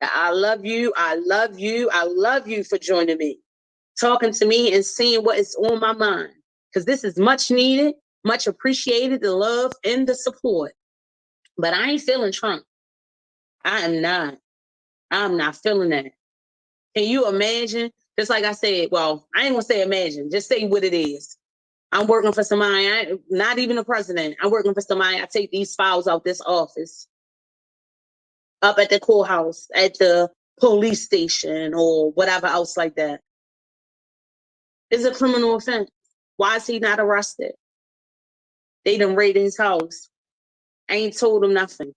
I love you. I love you. I love you for joining me, talking to me and seeing what is on my mind. Because this is much needed, much appreciated, the love and the support. But I ain't feeling Trump. I am not. I'm not feeling that. Can you imagine? Just like I said, well, I ain't gonna say imagine, just say what it is. I'm working for somebody, not even the president. I'm working for somebody. I take these files out this office, up at the courthouse, at the police station, or whatever else like that. It's a criminal offense. Why is he not arrested? They done raided his house. I ain't told him nothing.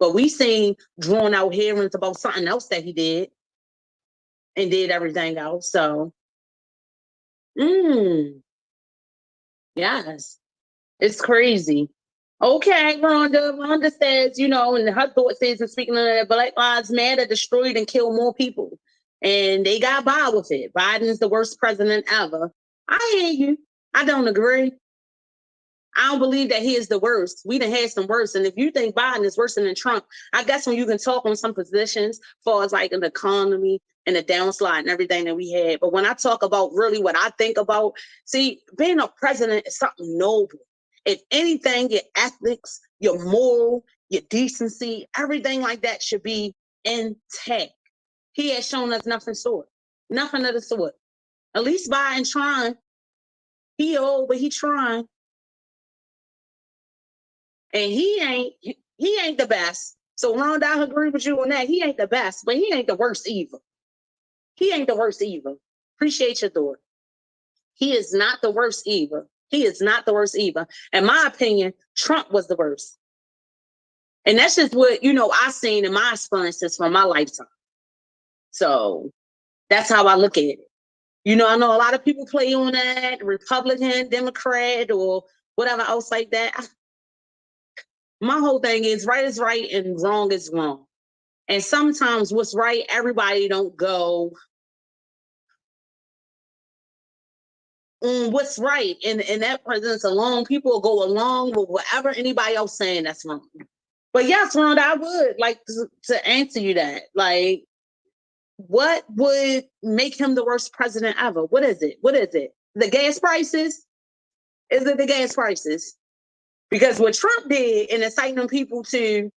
But we seen drawn out hearings about something else that he did and did everything else. So, yes, it's crazy. Okay, Rhonda. Rhonda says, and her thought says, and speaking of that, Black Lives Matter destroyed and killed more people. And they got by with it. Biden's the worst president ever. I hear you. I don't agree. I don't believe that he is the worst. We done had some worse. And if you think Biden is worse than Trump, I guess when you can talk on some positions, as far as like an economy and the downslide and everything that we had. But when I talk about really what I think about, see, being a president is something noble. If anything, your ethics, your moral, your decency, everything like that should be intact. He has shown us nothing of the sort. At least Biden trying. He old, but he trying. And he ain't the best. So Rhonda, I agree with you on that. He ain't the best, but he ain't the worst either. He ain't the worst either. Appreciate your thought. He is not the worst either. He is not the worst either. In my opinion, Trump was the worst. And that's just what, I seen in my experiences from my lifetime. So that's how I look at it. I know a lot of people play on that, Republican, Democrat, or whatever else like that. My whole thing is right is right and wrong is wrong. And sometimes what's right, everybody don't go what's right. And that presence alone, people will go along with whatever anybody else saying that's wrong. But yes, Rhonda, I would like to answer you that. Like, what would make him the worst president ever? What is it? The gas prices? Is it the gas prices? Because what Trump did in inciting people to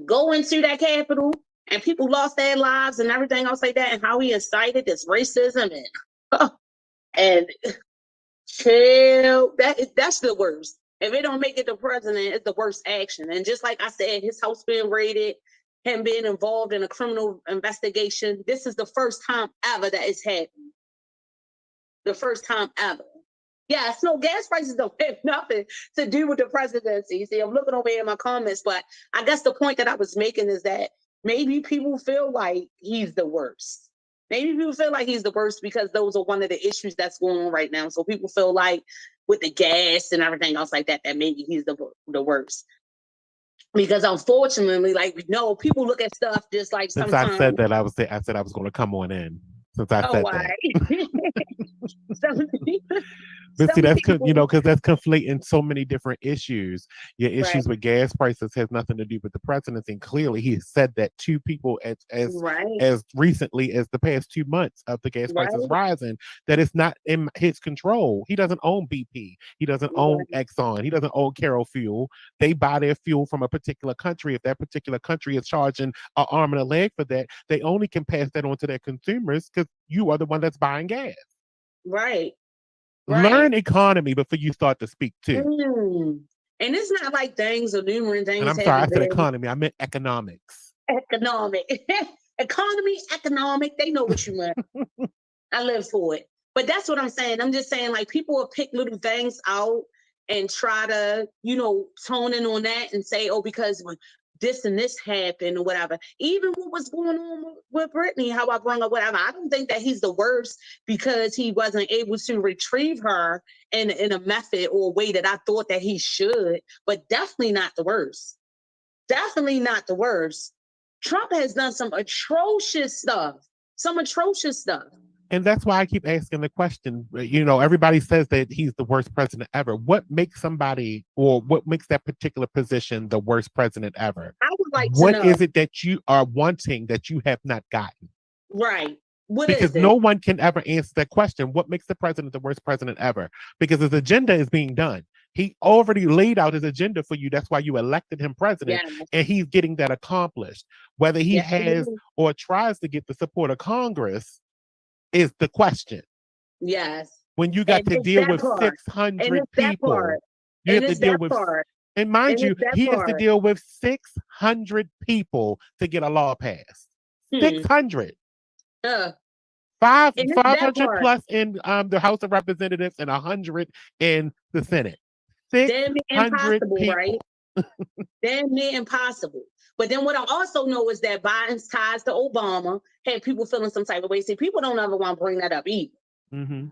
go into that Capitol and people lost their lives and everything else like that, and how he incited this racism and chill, that's the worst. If it don't make it the president, it's the worst action. And just like I said, his house being raided, him being involved in a criminal investigation, this is the first time ever that it's happened. The first time ever. Yes, no, gas prices don't have nothing to do with the presidency. See, I'm looking over here in my comments, but I guess the point that I was making is that maybe people feel like he's the worst. Maybe people feel like he's the worst because those are one of the issues that's going on right now. So people feel like with the gas and everything else like that, that maybe he's the worst. Because unfortunately, like we know, people look at stuff just like Since sometimes. I said that, I said I was going to come on in. Since I said that. But see, Some that's people, because that's conflating so many different issues. Your right, issues with gas prices has nothing to do with the presidency. And clearly, he has said that to people right, as recently as the past 2 months of the gas prices right, rising. That it's not in his control. He doesn't own BP. He doesn't own right, Exxon. He doesn't own Carol Fuel. They buy their fuel from a particular country. If that particular country is charging an arm and a leg for that, they only can pass that on to their consumers because you are the one that's buying gas. right, right. Learn economy before you start to speak too. Mm. And it's not like things or numerous And things I'm sorry, haven't I said been economy. I meant economics. economic. Economy, economic, they know what you meant. I live for it. But that's what I'm saying. I'm just saying, like, people will pick little things out and try to, tone in on that and say, oh, because when this and this happened or whatever. Even what was going on with Brittany, how I brought up whatever. I don't think that he's the worst because he wasn't able to retrieve her in a method or a way that I thought that he should, but definitely not the worst. Definitely not the worst. Trump has done some atrocious stuff. Some atrocious stuff. And that's why I keep asking the question. Everybody says that he's the worst president ever. What makes somebody, or what makes that particular position the worst president ever? I would like to What know. is it that you are wanting that you have not gotten? Right. What Because is it? no one can ever answer that question. What makes the president the worst president ever? Because his agenda is being done. He already laid out his agenda for you. That's why you elected him president, Yes. and he's getting that accomplished. Whether he Yes, it has is. or tries to get the support of Congress is the question. Yes. When you got And to it's deal that with part. And 600 it's that people, part. you And have to it's deal that with, part. and mind And you, it's that he has to part. deal with 600 people to get a law passed. 600. And it's that 500 part. plus in the House of Representatives and 100 in the Senate. Damn near 600 impossible, right? people. Damn near impossible. But then what I also know is that Biden's ties to Obama had people feeling some type of way. See, people don't ever want to bring that up either. Mm-hmm.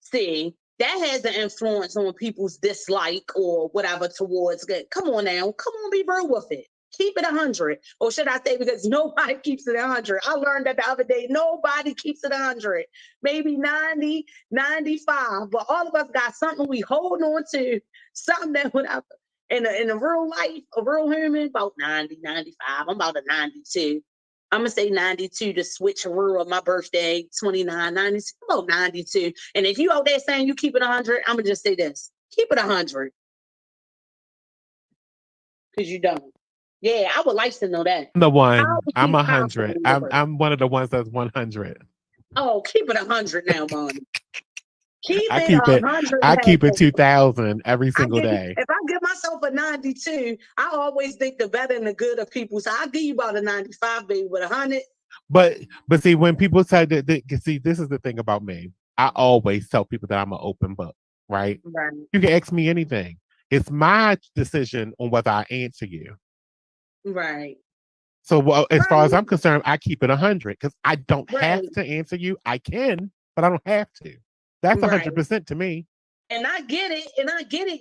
See, that has an influence on people's dislike or whatever towards it. Come on now. Come on, be real with it. Keep it 100. Or should I say, because nobody keeps it 100. I learned that the other day. Nobody keeps it 100. Maybe 90, 95. But all of us got something we hold on to, something that whatever. In a real life, a real human, about 90, 95. I'm about a 92. I'm going to say 92 to switch a rule of my birthday, 29, 90, about 92. And if you out there saying you keep it 100, I'm going to just say this. Keep it 100. Because you don't. Yeah, I would like to know that. The one. How would I'm you 100. possibly know it? I'm one of the ones that's 100. Oh, keep it 100 now, Bonnie. Keep I it keep it. 100 I now. keep it 2,000 every single day. If I give myself a 92, I always think the better and the good of people. So I'll give you about a 95, baby, but 100. But see, when people say that, see, this is the thing about me. I always tell people that I'm an open book, right? Right. You can ask me anything. It's my decision on whether I answer you. Right. So, well, as far as I'm concerned, I keep it 100 because I don't have Right. to answer you. I can, but I don't have to. That's Right. 100% to me. And I get it.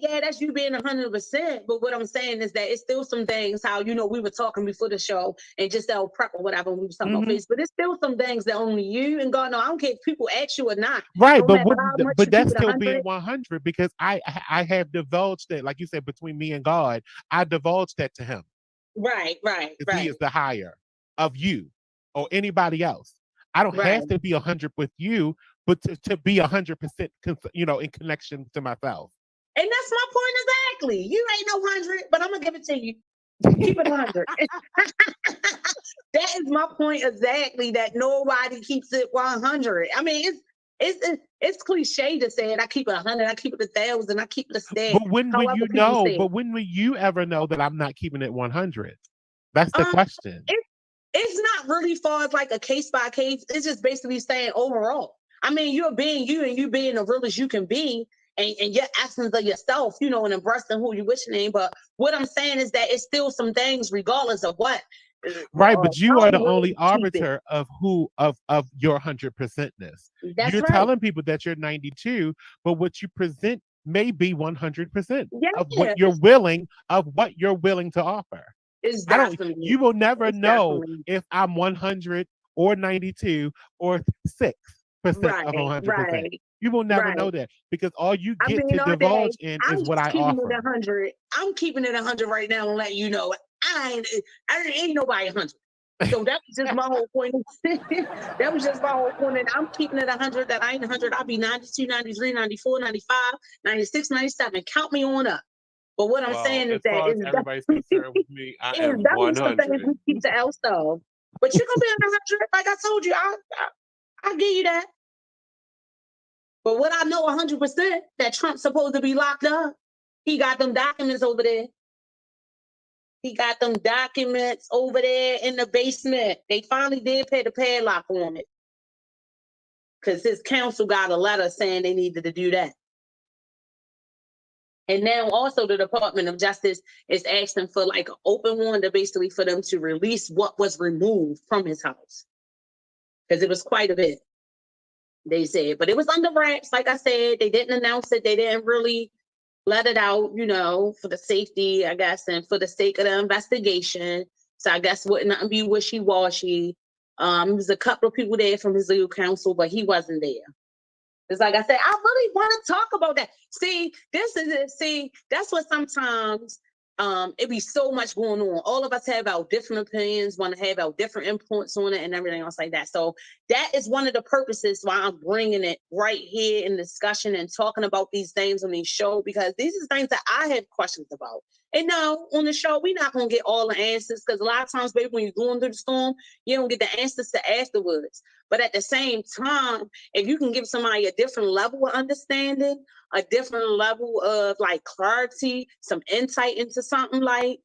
Yeah, that's you being 100%. But what I'm saying is that it's still some things how, we were talking before the show and just that prep or whatever, we were talking about face. But it's still some things that only you and God know. I don't care if people ask you or not. Right, No matter how much but you that's keep it still 100. being 100 because I have divulged that, like you said, between me and God, I divulged that to him. Right. Because he is the higher of you or anybody else. I don't have to be 100 with you, but to be 100%, in connection to myself. And that's my point exactly. You ain't no 100, but I'm gonna give it to you. Keep it 100. That is my point exactly. That nobody keeps it 100. I mean, it's cliche to say it. I keep it 100. I keep it 1,000. I keep it a stack. But when will you know? But when will you ever know that I'm not keeping it 100? That's the question. It's not really far as like a case by case. It's just basically saying overall. I mean, you're being you and you being the real as you can be. And your essence of yourself, and embracing who you wish name. But what I'm saying is that it's still some things, regardless of what. Right, but you are the only arbiter of your 100%ness. You're telling people that you're 92, but what you present may be 100% of what you're willing to offer. You will never know if I'm 100 or 92 or 6% of 100%. You will never know that because all you get to divulge in is what I offer. It 100. I'm keeping it 100 right now and letting you know I ain't nobody 100. So that was just my whole point. That was just my whole point. And I'm keeping it 100 that I ain't 100. I'll be 92, 93, 94, 95, 96, 97. Count me on up. But what I'm saying is that as everybody's concerned with me, I am 100. We keep the L stuff. But you're going to be on 100. Like I told you, I'll give you that. But what I know 100% that Trump's supposed to be locked up. He got them documents over there. He got them documents over there in the basement. They finally did pay the padlock on it. Because his counsel got a letter saying they needed to do that. And now also the Department of Justice is asking for like an open warrant basically for them to release what was removed from his house. Because it was quite a bit, they said. But it was under wraps, like I said. They didn't announce it. They didn't really let it out, for the safety, I guess, and for the sake of the investigation. So I guess wouldn't be wishy-washy. There's a couple of people there from his legal counsel, but he wasn't there. It's like I said, I really want to talk about that. See, that's what sometimes it be so much going on. All of us have our different opinions, want to have our different inputs on it and everything else like that. So that is one of the purposes why I'm bringing it right here in discussion and talking about these things on these shows, because these are things that I have questions about. And no, on the show, we're not going to get all the answers because a lot of times, baby, when you're going through the storm, you don't get the answers to afterwards. But at the same time, if you can give somebody a different level of understanding, a different level of like clarity, some insight into something, like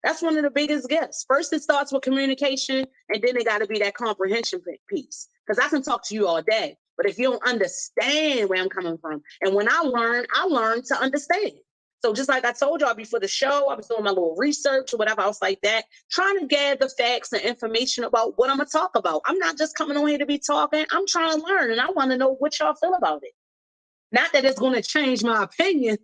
that's one of the biggest gifts. First, it starts with communication, and then it got to be that comprehension piece. Because I can talk to you all day, but if you don't understand where I'm coming from, and when I learn to understand. So just like I told y'all before the show, I was doing my little research or whatever else like that, trying to gather facts and information about what I'm going to talk about. I'm not just coming on here to be talking. I'm trying to learn, and I want to know what y'all feel about it. Not that it's going to change my opinion.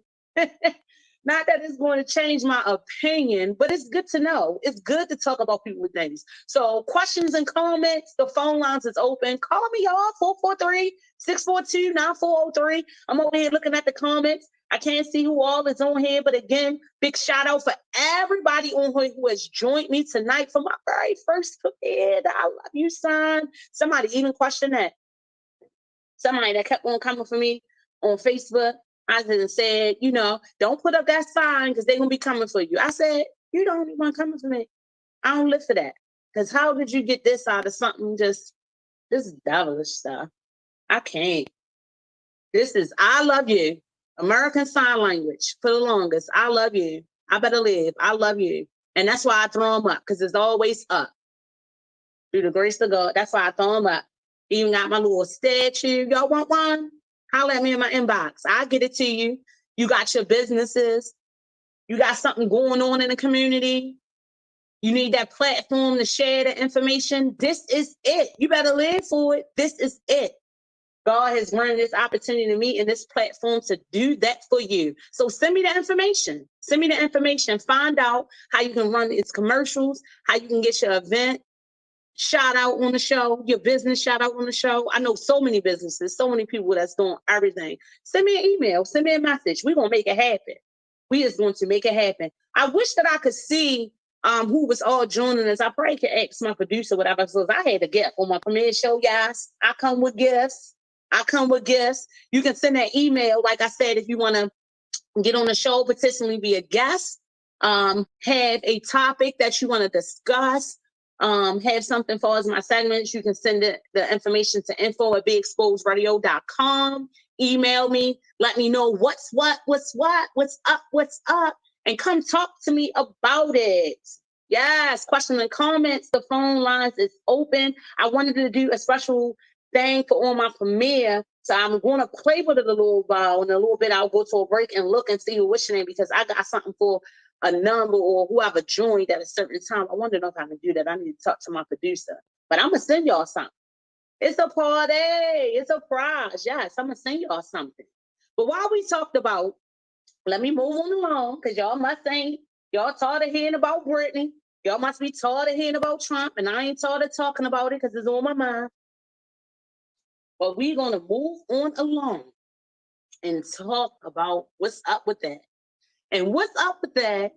Not that it's going to change my opinion, but it's good to know. It's good to talk about people with things. So questions and comments, the phone lines is open. Call me, y'all, 443-642-9403. I'm over here looking at the comments. I can't see who all is on here, but again, big shout out for everybody on here who has joined me tonight for my very first premiere. I love you, son. Somebody even questioned that. Somebody that kept on coming for me on Facebook. I said, don't put up that sign because they're going to be coming for you. I said, you don't even want coming for me. I don't live for that. Because how did you get this out of something this devilish stuff? I can't. This is, I love you. American Sign Language for the longest. I love you. I better live. I love you. And that's why I throw them up, because it's always up. Through the grace of God, that's why I throw them up. Even got my little statue. Y'all want one? Holler at me in my inbox. I'll get it to you. You got your businesses. You got something going on in the community. You need that platform to share the information. This is it. You better live for it. This is it. God has granted this opportunity to me and this platform to do that for you. So send me the information. Send me the information. Find out how you can run its commercials, how you can get your event shout out on the show, your business shout out on the show. I know so many businesses, so many people that's doing everything. Send me an email, send me a message. We're going to make it happen. We is going to make it happen. I wish that I could see who was all joining us. I probably could ask my producer, whatever. So if I had a gift on my premiere show, guys, I come with gifts. You can send that email. Like I said, if you want to get on the show, potentially be a guest, have a topic that you want to discuss, have something for us in my segments, you can send the information to info@beexposedradio.com. Email me, let me know what's up, and come talk to me about it. Yes, questions and comments. The phone lines is open. I wanted to do a special thing for on my premiere. So I'm going to play with it a little while. In a little bit, I'll go to a break and look and see what's your name, because I got something for a number or whoever joined at a certain time. I want to know if I can do that. I need to talk to my producer. But I'm going to send y'all something. It's a party. It's a prize. Yes, I'm going to send y'all something. But while we talked about, let me move on along, because y'all must think, y'all tired of hearing about Brittany. Y'all must be tired of hearing about Trump, and I ain't tired of talking about it because it's on my mind. But we're going to move on along and talk about what's up with that. And what's up with that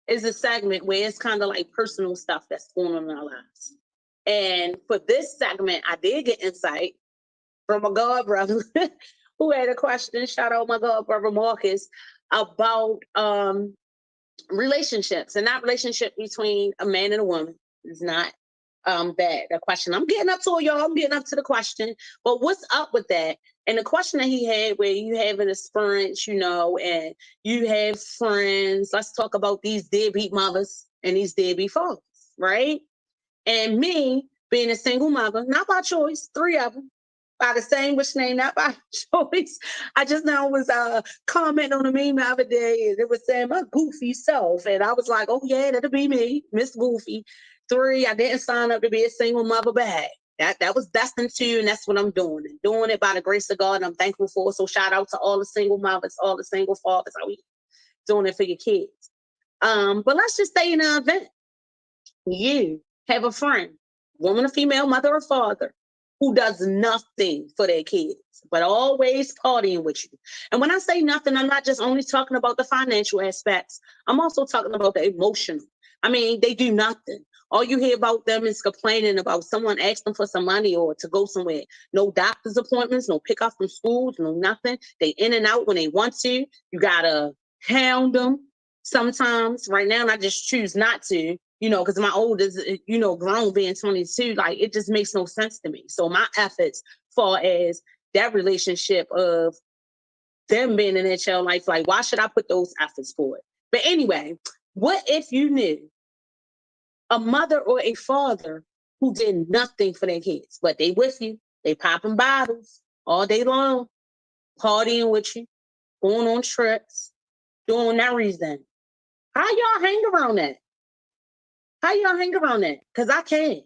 is a segment where it's kind of like personal stuff that's going on in our lives. And for this segment, I did get insight from my god brother who had a question. Shout out my god brother Marcus about relationships, and that relationship between a man and a woman is not bad. The question I'm getting up to, y'all. I'm getting up to the question. But what's up with that? And the question that he had, where you have an experience, and you have friends. Let's talk about these deadbeat mothers and these deadbeat fathers, right? And me being a single mother, not by choice, 3 of them, by the same witch name, not by choice. I just now was commenting on a meme the other day, and it was saying my goofy self. And I was like, oh yeah, that'll be me, Miss Goofy. 3, I didn't sign up to be a single mother bag. That was destined to, and that's what I'm doing. And doing it by the grace of God, and I'm thankful for it. So shout out to all the single mothers, all the single fathers. How we doing it for your kids. But let's just stay in the event. You have a friend, woman or female, mother or father, who does nothing for their kids, but always partying with you. And when I say nothing, I'm not just only talking about the financial aspects. I'm also talking about the emotional. I mean, they do nothing. All you hear about them is complaining about someone asking for some money or to go somewhere. No doctor's appointments, no pick up from schools, no nothing. They in and out when they want to. You gotta hound them sometimes. Right now, I just choose not to. Because my oldest, grown being 22, like it just makes no sense to me. So my efforts far as that relationship of them being in their child life, like why should I put those efforts for it? But anyway, what if you knew a mother or a father who did nothing for their kids, but they with you, they popping bottles all day long, partying with you, going on trips, doing everything? How y'all hang around that? How y'all hang around that? Because I can't.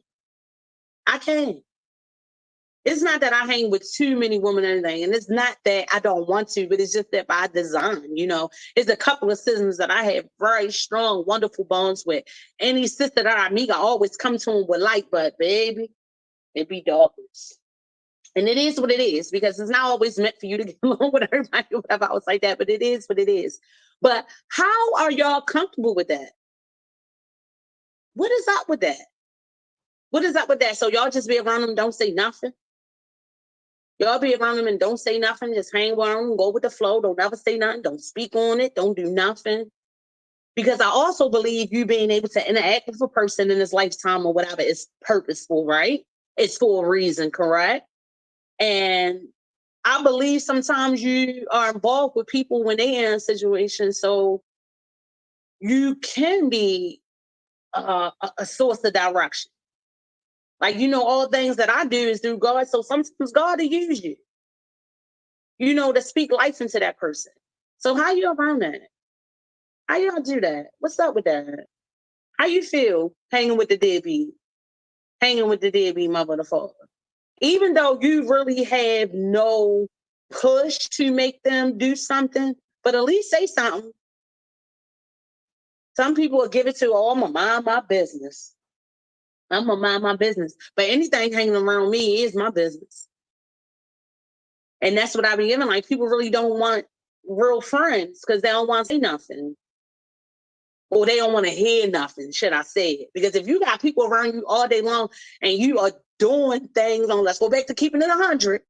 It's not that I hang with too many women or anything, and it's not that I don't want to, but it's just that by design, It's a couple of sisters that I have very strong, wonderful bonds with. Any sister that I meet, I always come to them with light, but baby, it be darkness. And it is what it is, because it's not always meant for you to get along with everybody or whatever else like that, but it is what it is. But how are y'all comfortable with that? What is up with that? What is up with that? So y'all just be around them, don't say nothing? Y'all be around them and don't say nothing, just hang around them, go with the flow, don't ever say nothing, don't speak on it, don't do nothing? Because I also believe you being able to interact with a person in this lifetime or whatever is purposeful, right? It's for a reason, correct? And I believe sometimes you are involved with people when they are in situations, so you can be a source of direction. Like, all things that I do is through God. So sometimes God will use you, to speak life into that person. So how you around that? How y'all do that? What's up with that? How you feel hanging with the deadbeat mother or the father? Even though you really have no push to make them do something, but at least say something. Some people will give it to, I'm going to mind my business. I'm going to mind my business. But anything hanging around me is my business. And that's what I be giving. Like, people really don't want real friends because they don't want to say nothing. Or they don't want to hear nothing, should I say it. Because if you got people around you all day long and you are doing things on, let's go back to keeping it 100,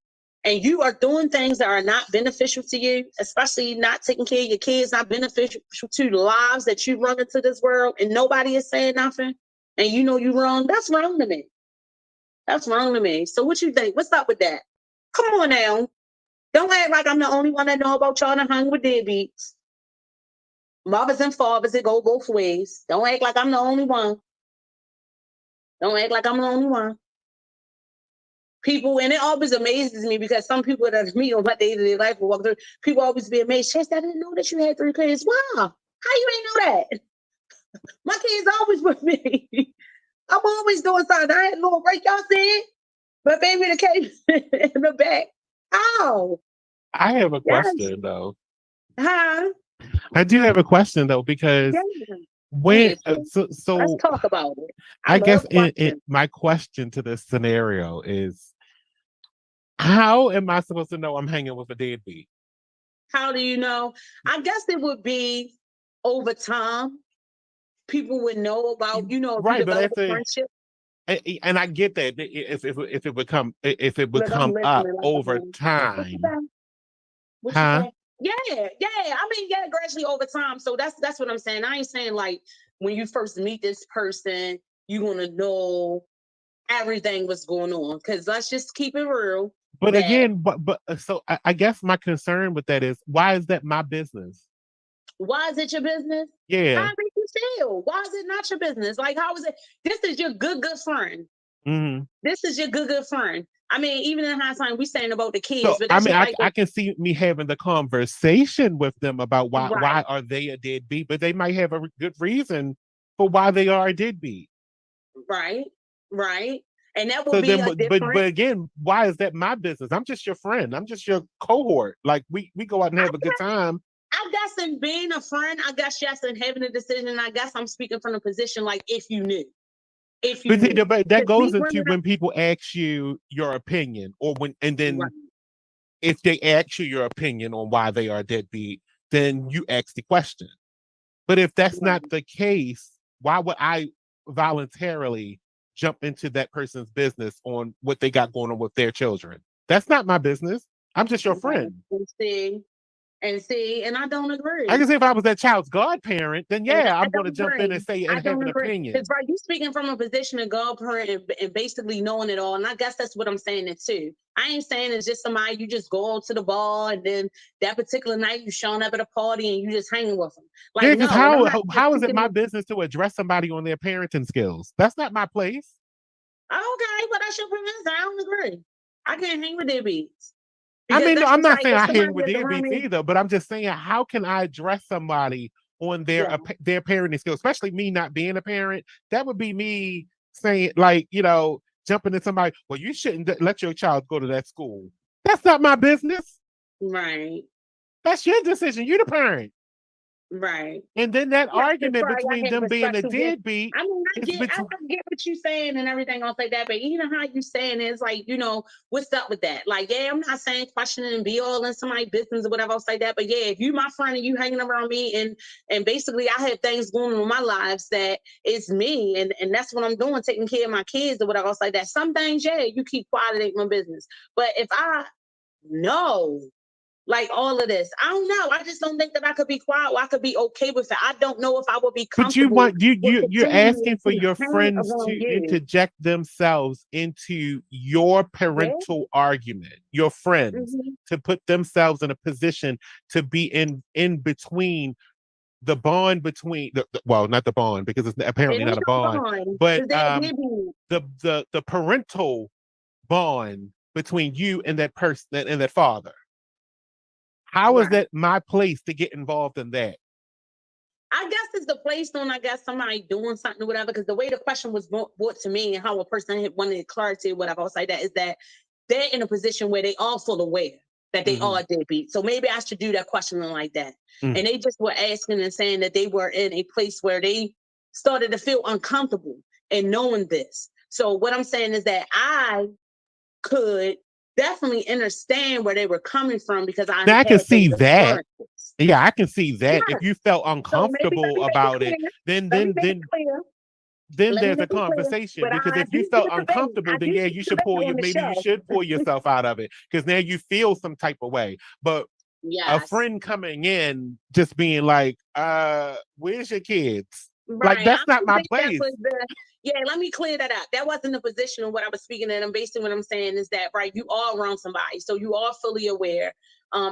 and you are doing things that are not beneficial to you, especially not taking care of your kids, not beneficial to the lives that you run into this world, and nobody is saying nothing, and you know you're wrong, that's wrong to me. That's wrong to me. So what you think? What's up with that? Come on now. Don't act like I'm the only one that know about y'all that hung with deadbeats. Mothers and fathers, it go both ways. Don't act like I'm the only one. Don't act like I'm the only one. People, and it always amazes me because some people that meet on my day-to-day life will walk through, people always be amazed. Chase, I didn't know that you had 3 kids. Wow. How you ain't know that? My kids always with me. I'm always doing something. I had a little break, y'all see it? But baby, the came in the back. Ow. I have a question, though. Huh? I do have a question, though, because when so let's talk about it. I guess my question to this scenario is, How am I supposed to know I'm hanging with a deadbeat? How do you know? I guess it would be over time. People would know about, if you Right, but develop that's a friendship. and I get that if it would Look, I'm come up listening. Like, over what you time, say? What you huh? say? Yeah, yeah. I mean, yeah, gradually over time. So that's what I'm saying. I ain't saying like when you first meet this person, you're gonna know everything what's going on. Because let's just keep it real. But That again, so I guess my concern with that is why is that my business? why is it your business? How Yeah. make you feel? Why is it not your business? Like, how is it? This is your good friend. Mm-hmm. This is your good friend. I mean, even in hindsight, we saying about the kids, So but I that's mean, just like I can see me having the conversation with them about why right, are they a deadbeat, but they might have a good reason for why they are a deadbeat. right, right. And that would So be then, a but different. again, why is that my business? I'm just your friend. I'm just your cohort. Like we go out and have a good time. I guess in being a friend, I guess yes, in having a decision, I guess I'm speaking from the position like if you knew. If you But see, knew. that Because goes me into bringing up when people ask you your opinion, or and right, then if they ask you your opinion on why they are deadbeat, then you ask the question. But if that's right. not the case, why would I voluntarily jump into that person's business on what they got going on with their children? That's not my business. I'm just your Right. friend. And I don't I agree. can say if I was that child's godparent, then And yeah, I I'm going to don't jump in agree. and say I and have don't an agree. Because opinion. right, you speaking from a position of godparent and basically knowing it all. And I guess that's what I'm saying it too. I ain't saying it's just somebody you just go out to the bar and then that particular night you showing up at a party and you just hanging with them. Yeah, Like because no, and I'm not just how is it speaking my of business to address somebody on their parenting skills? That's not my place. okay, but that's your preference. I don't agree. I can't hang with deadbeats. I Because mean, no, that's I'm just not like saying if I somebody hang with is around deadbeats me, either, but I'm just saying how can I address somebody on yeah. their parenting skills, especially me not being a parent. That would be me saying jumping in somebody. Well, you shouldn't let your child go to that school. That's not my business. Right. That's your decision. You're the parent. Right. And then that Yeah, because argument probably I between have them being respect a to get. deadbeat I mean, is I between. get what you saying and everything else like that, but even how you saying it is like, what's up with that? Like, yeah, I'm not saying questioning and be all in somebody's business or whatever else like that, but yeah, if you my friend and you hanging around me and basically I have things going on in my lives that it's me and that's what I'm doing, taking care of my kids or whatever else like that. Some things, yeah, you keep quiet, it ain't my business. But if I know like all of this. I don't know. I just don't think that I could be quiet or I could be okay with it. I don't know if I would be But you comfortable want with you're continuing asking for to your hang friends around to you. interject themselves into your Yeah. parental argument. Your friends Mm-hmm. to put themselves in a position to be in between the bond between well, not the bond because it's It apparently ain't not a no bond, bond but because they're baby. the parental bond between you and that person and that father. How is Right. that my place to get involved in that? I guess it's the place on, I guess, somebody doing something or whatever, because the way the question was brought to me and how a person had wanted clarity or whatever else like that is that they're in a position where they all full aware that they Mm-hmm. are deadbeat. So maybe I should do that questioning like that. Mm. And they just were asking and saying that they were in a place where they started to feel uncomfortable in knowing this. So what I'm saying is that I could definitely understand where they were coming from because I Now I can had those see that. experiences. Yeah, I can see that. If Yes. you felt So maybe let uncomfortable me make it about it, clear. then Let me then make it then clear. then Let me there's a make it clear. conversation. But Because I if you do felt see the bait. uncomfortable, I then do yeah, see you the should bait on the maybe you show. should pull yourself out of it. Because now you feel some type of way. But a Yes. friend coming in just being like, where's your kids? Like Right. I that's not don't my think that place. was the yeah, let me clear that up. That wasn't the position of what I was speaking in. And basically what I'm saying is that right, you are around somebody. So you are fully aware.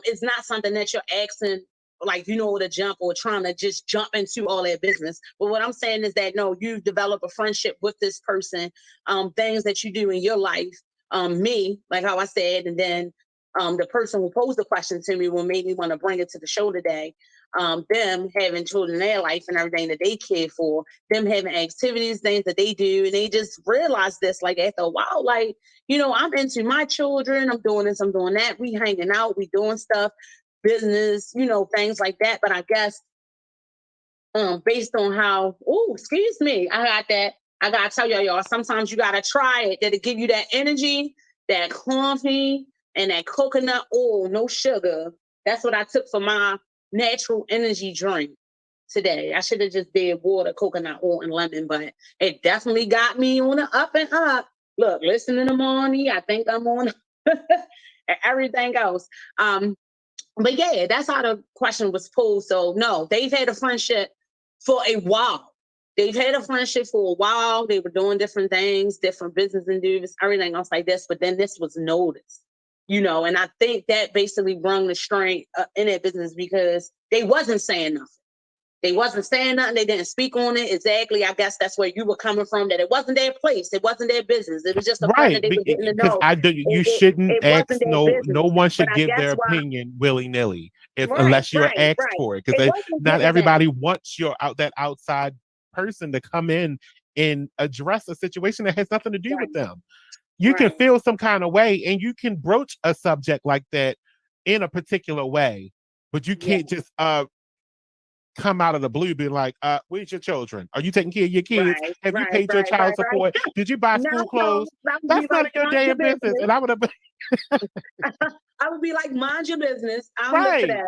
It's not something that you're asking like to jump or trying to just jump into all their business. But what I'm saying is that no, you develop a friendship with this person, things that you do in your life, me, like how I said, and then the person who posed the question to me will make me want to bring it to the show today. Them having children in their life and everything that they care for, them having activities, things that they do, and they just realize this like after a while, like, I'm into my children, I'm doing this, I'm doing that, we hanging out, we doing stuff, business, things like that. But I guess based on how, oh, excuse me, I got that. I gotta tell y'all, sometimes you gotta try it, that'll give you that energy, that coffee, and that coconut oil, no sugar. That's what I took for my natural energy drink today. I should have just did water, coconut oil, and lemon, but it definitely got me on the up and up. Look, listen in the morning. I think I'm on everything else. But yeah, that's how the question was posed. So no, they've had a friendship for a while. They've had a friendship for a while. They were doing different things, different business endeavors, everything else like this. But then this was noticed, and I think that basically rung the string in their business because they wasn't saying nothing. They wasn't saying nothing. They didn't speak on it. Exactly. I guess that's where you were coming from, that it wasn't their place. It wasn't their business. It was just a friend that they were getting to know. You shouldn't it ask, wasn't their business. no one should But I give guess their why, opinion willy-nilly right, unless you're asked right. for it. It Because wasn't not given everybody wants that outside person to come in and address a situation that has nothing to do with them. You can feel some kind of way and you can broach a subject like that in a particular way, but you can't just come out of the blue being like, where's your children? Are you taking care of your kids? Have you paid your child support? Did you buy school clothes? That's none of your damn business. And I would have been I would be like, mind your business. I don't live for that.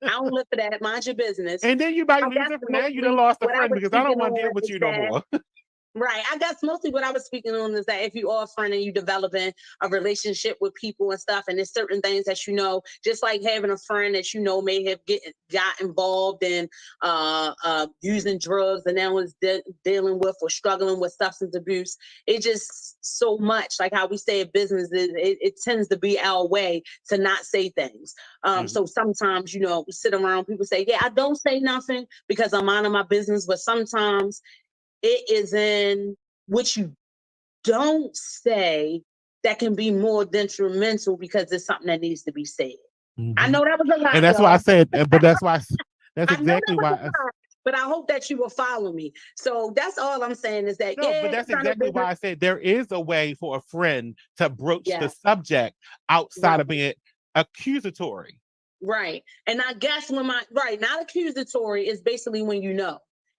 I don't live for that. Mind your business. And then you might lose it from there. You done lost a friend because I don't want to deal with you no more. Right. I guess mostly what I was speaking on is that if you are a friend and you developing a relationship with people and stuff, and there's certain things that just like having a friend that may have got involved in using drugs and now is dealing with or struggling with substance abuse. It just so much like how we say in business, it tends to be our way to not say things. So sometimes, we sit around, people say, yeah, I don't say nothing because I'm minding my business, but sometimes it is in what you don't say that can be more detrimental because it's something that needs to be said. I know that was a lot, and that's why I said, but that's exactly why. But I hope that you will follow me. So that's all I'm saying is that but that's exactly why I said there is a way for a friend to broach the subject outside of being accusatory. Right. And I guess not accusatory is basically when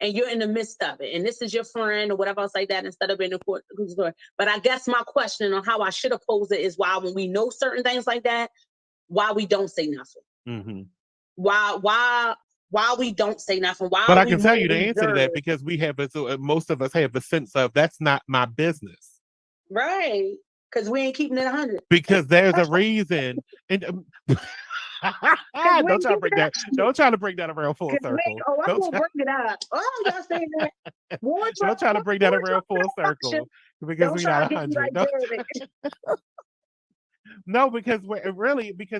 and you're in the midst of it, and this is your friend or whatever else like that, instead of being accusatory. But I guess my question on how I should have posed it is why, when we know certain things like that, why we don't say nothing. Why we don't say nothing? But I can tell you the answer to that because most of us have a sense of that's not my business. Right. Because we ain't keeping it 100. Because there's a reason. And don't try to bring that around full circle. I'm gonna bring it up. Oh, y'all saying that? Don't try to bring that around full circle because we're not 100. No, because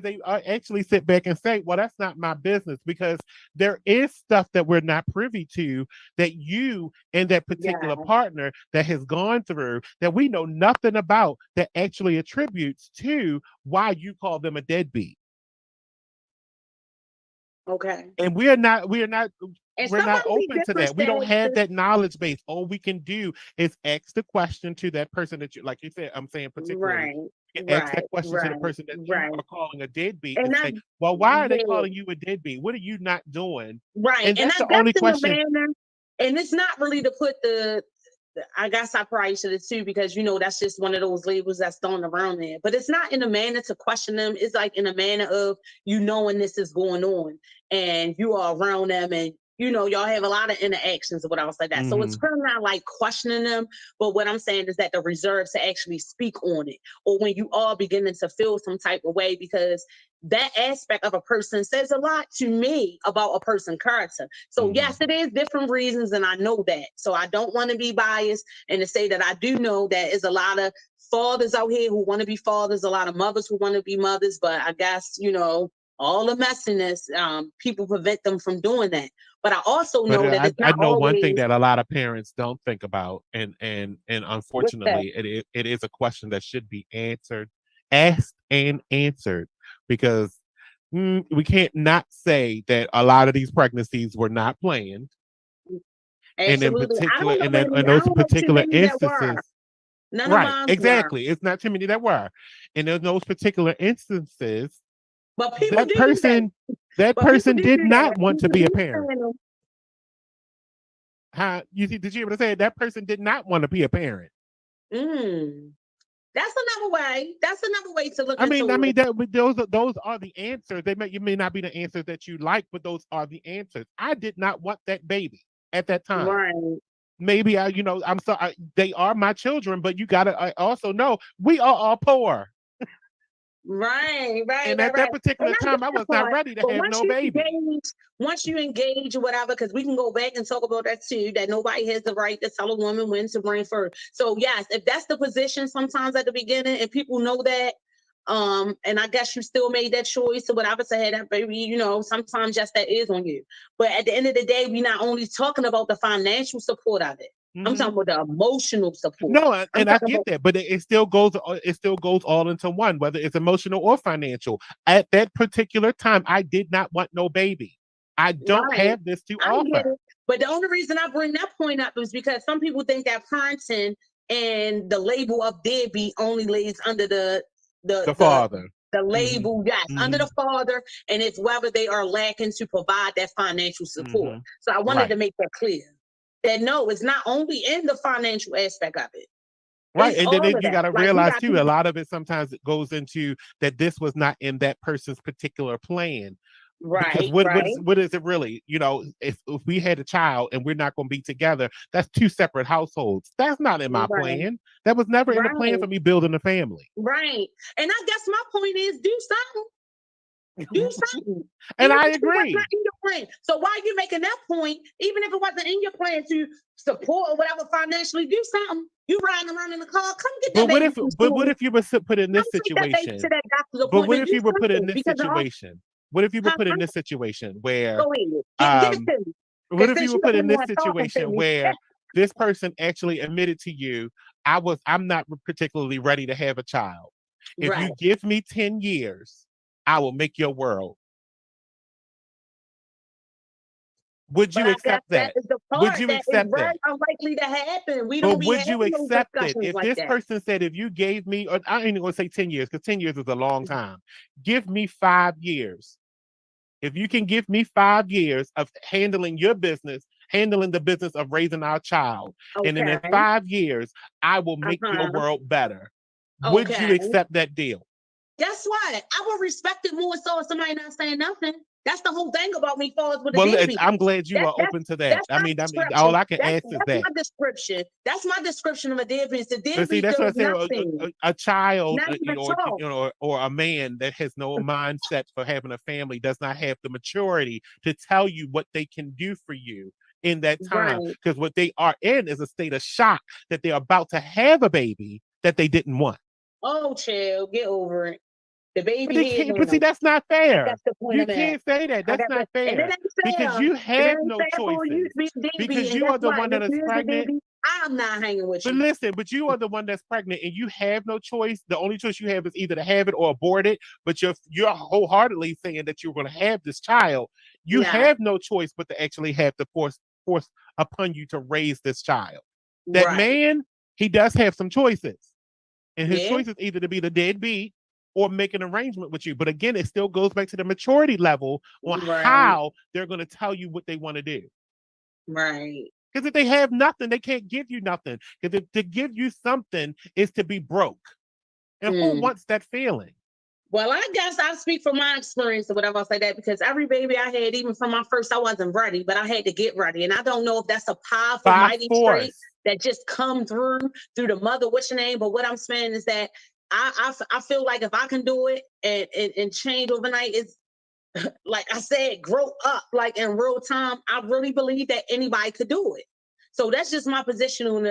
they actually sit back and say, well, that's not my business, because there is stuff that we're not privy to that you and that particular partner that has gone through that we know nothing about that actually attributes to why you call them a deadbeat. Okay. And we're not open to that. We don't have that knowledge base. All we can do is ask the question to that person that like you said, I'm saying particularly. Ask that question to the person that you are calling a deadbeat and say, well, why are they calling you a deadbeat? What are you not doing? Right. And that's the only question. And it's not really to put I guess I probably should have too, because that's just one of those labels that's thrown around there. But it's not in a manner to question them. It's like in a manner of knowing this is going on and you are around them and y'all have a lot of interactions or whatever like that. So it's kind of not like questioning them. But what I'm saying is that the reserve to actually speak on it, or when you are beginning to feel some type of way, because that aspect of a person says a lot to me about a person's character. So yes, it is different reasons, and I know that. So I don't want to be biased and to say that I do know that is a lot of fathers out here who want to be fathers, a lot of mothers who want to be mothers, but I guess, all the messiness, people prevent them from doing that. But I also know that it's not I know always... one thing that a lot of parents don't think about, and unfortunately, it is a question that should be asked and answered, because we can't not say that a lot of these pregnancies were not planned. Absolutely. And in particular, in those particular instances, right? Exactly. It's not too many that were, and in those particular instances. But people that person did not want to be a parent. Did you ever say that person did not want to be a parent? That's That's another way. That's another way to look I mean, into it. those are the answers. You may not be the answers that you like, but those are the answers. I did not want that baby at that time. Right. Maybe I'm sorry. They are my children, but you gotta also know we are all poor. Right. And at that particular time, I was not ready to have no baby. Once you engage or whatever, because we can go back and talk about that too, that nobody has the right to tell a woman when to bring forth. So yes, if that's the position sometimes at the beginning and people know that, and I guess you still made that choice or whatever to have that baby, sometimes just that is on you. But at the end of the day, we're not only talking about the financial support of it. I'm talking about the emotional support. No, and I get that, but it still goes all into one, whether it's emotional or financial. At that particular time, I did not want no baby. I don't have this to offer. But the only reason I bring that point up is because some people think that parenting and the label of deadbeat only lays under the father. The label, yes, under the father, and it's whether they are lacking to provide that financial support. So I wanted to make that clear. That no, it's not only in the financial aspect of it. Right. And then you got to realize too, a lot of it sometimes it goes into that this was not in that person's particular plan. Right. Because what is it really? If we had a child and we're not going to be together, that's two separate households. That's not in my plan. That was never in the plan for me building a family. Right. And I guess my point is do something. Do something. And I agree. So why are you making that point, even if it wasn't in your plan to support or whatever financially, do something. You riding around in the car, come get that baby. But what if you were put in this situation? But what if you were put in this situation? What if you were put in this situation where what if you were put in this situation where this person actually admitted to you, I'm not particularly ready to have a child. If you give me 10 years, I will make your world. Would you accept that? Would you accept that? Unlikely to happen. But would you accept it if this person said, if you gave me, or I ain't gonna say 10 years because 10 years is a long time. Give me 5 years. If you can give me 5 years of handling your business, handling the business of raising our child, and in the 5 years, I will make your world better. Would you accept that deal? Guess what? I would respect it more so if somebody not saying nothing. That's the whole thing about me falls with a baby. I'm glad you are open to that. I mean, all I can ask is that. That's my description. That's my description of a deadbeat. The deadbeat see, that's what I said. A child, or a man that has no mindset for having a family does not have the maturity to tell you what they can do for you in that time. Because what they are in is a state of shock that they're about to have a baby that they didn't want. Oh, child, get over it. The baby but see, that's not fair. You can't say that. That's not fair. Because you have no choices. Because you are the one that is pregnant. I'm not hanging with you. But listen, you are the one that's pregnant and you have no choice. The only choice you have is either to have it or abort it. But you're wholeheartedly saying that you're going to have this child. You have no choice but to actually have to force upon you to raise this child. That man, he does have some choices. And his choice is either to be the deadbeat or make an arrangement with you. But again, it still goes back to the maturity level on how they're going to tell you what they want to do. Right. Because if they have nothing, they can't give you nothing. Because to give you something is to be broke. And who wants that feeling? Well, I guess I speak from my experience or whatever I say that, because every baby I had, even from my first, I wasn't ready, but I had to get ready. And I don't know if that's a powerful, mighty trait that just come through the mother, what's your name? But what I'm saying is that I feel like if I can do it and change overnight, it's like I said, grow up like in real time. I really believe that anybody could do it. So that's just my position on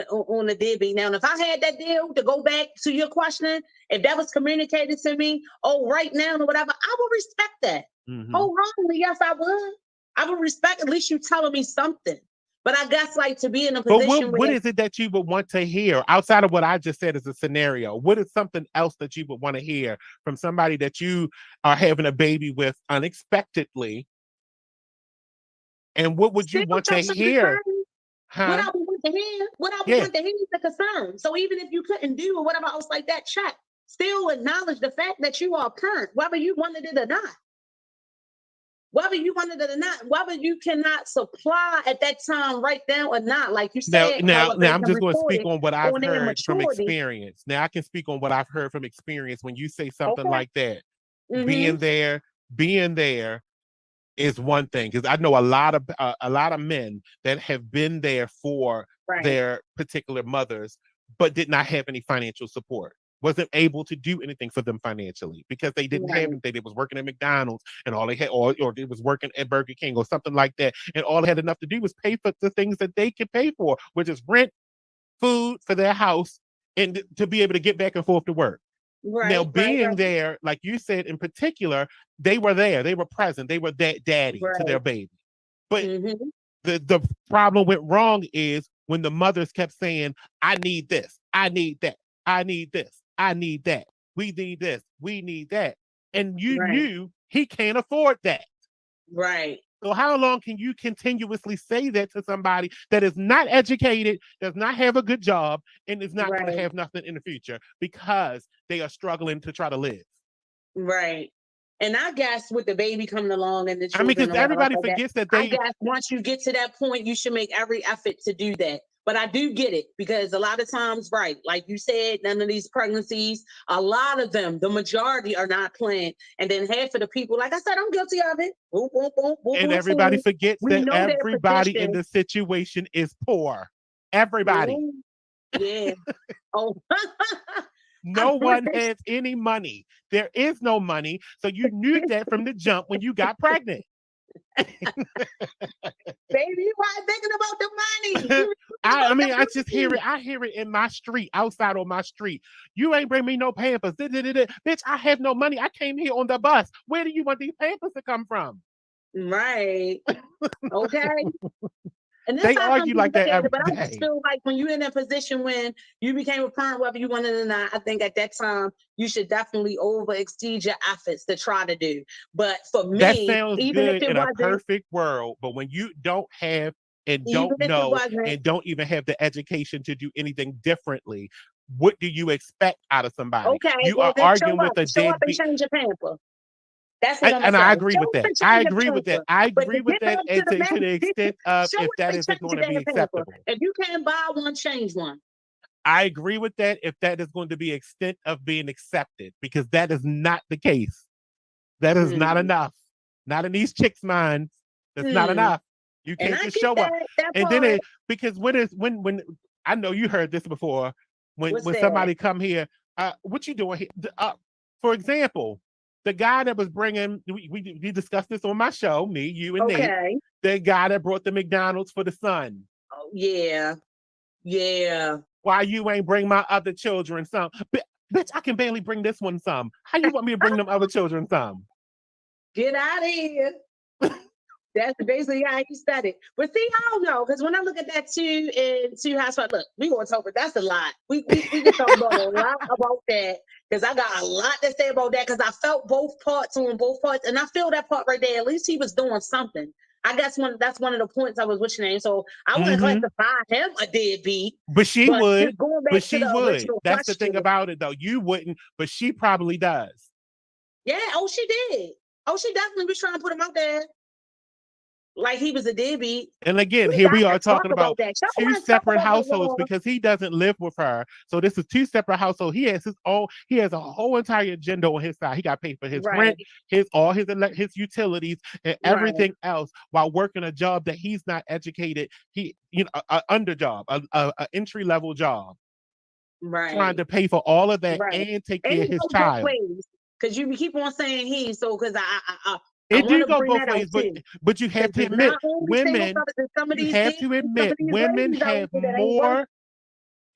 the deadbeat. Now, and if I had that deal, to go back to your question, if that was communicated to me, right now or whatever, I would respect that. Wholeheartedly, yes, I would. I would respect at least you telling me something. But I guess like to be in a position what is it that you would want to hear outside of what I just said as a scenario? What is something else that you would want to hear from somebody that you are having a baby with unexpectedly? And what would you want to hear? What I would want to hear, want to hear is the concern. So even if you couldn't do or whatever else like that, check. Still acknowledge the fact that you are a parent, whether you wanted it or not. whether you wanted it or not, whether you cannot supply at that time right now or not, like you said. Now I'm just going to speak on what I've heard from experience. Now I can speak on what I've heard from experience. When you say something like that, being there is one thing, because I know a lot of men that have been there for their particular mothers, but did not have any financial support. Wasn't able to do anything for them financially because they didn't have anything. They was working at McDonald's and all they had, or they was working at Burger King or something like that, and all they had enough to do was pay for the things that they could pay for, which is rent, food for their house, and to be able to get back and forth to work. Now, being there, like you said in particular, they were there, they were present, they were daddy to their baby. But the problem went wrong is when the mothers kept saying, I need this, I need that, I need this, I need that, we need this, we need that. And you knew he can't afford that. Right. So how long can you continuously say that to somebody that is not educated, does not have a good job, and is not going to have nothing in the future because they are struggling to try to live? Right. And I guess with the baby coming along and the children, because everybody forgets that I guess once you get to that point, you should make every effort to do that. But I do get it, because a lot of times, like you said, none of these pregnancies, a lot of them, the majority are not planned. And then half of the people, like I said, I'm guilty of it. Boom, boom, boom, boom, and boom, everybody boom. forgets that everybody in the situation is poor. Everybody. Yeah. Oh. No one has any money. There is no money. So you knew that from the jump when you got pregnant. Baby, you weren't thinking about the money. I mean, I just hear it. I hear it in my street, outside on my street. You ain't bring me no Pampers. Bitch, I have no money. I came here on the bus. Where do you want these Pampers to come from? Right. Okay. And they argue like that every but day. I just feel like when you're in a position when you became a parent, whether you wanted it or not, I think at that time you should definitely overexceed your efforts to try to do. But for me, that sounds even good if it in a wasn't, perfect world, but when you don't have and don't know and don't even have the education to do anything differently, what do you expect out of somebody? Okay, you are arguing with a deadbeat. And change your pamper. That's what and I agree with that. I agree with that. I agree with that to the extent of if that isn't going to be acceptable. If you can't buy one, change one. I agree with that if that is going to be extent of being accepted, because that is not the case. That is not enough. Not in these chicks' minds. That's not enough. You can't just show up. And then because when I know you heard this before, when somebody come here, what you doing here? For example, the guy that was bringing, we discussed this on my show, me, you, and Nate. The guy that brought the McDonald's for the son. Oh, yeah. Yeah. Why you ain't bring my other children some? Bitch, I can barely bring this one some. How you want me to bring them other children some? Get out of here. That's basically how you said it. But see, I don't know, because when I look at that two housewives, look, we gonna talk, but that's a lot. We can talk about a lot about that, because I got a lot to say about that, because I felt both parts on both parts, and I feel that part right there. At least he was doing something. I guess that's one of the points I was wishing name. So I wouldn't classify him a deadbeat. But she would. But she would. That's the thing about it, though. You wouldn't, but she probably does. Yeah. Oh, she did. Oh, she definitely was trying to put him out there like he was a deadbeat. And again, here we are talking about two separate households, because he doesn't live with her. So this is two separate households. He has his own. He has a whole entire agenda on his side. He got paid for his rent, his utilities, and everything else, while working a job that he's not educated. He, an underjob, a entry level job, trying to pay for all of that and take care of his child. Because you keep on saying he, so because it do go both ways, but you have to admit, women. You have to admit, women have more.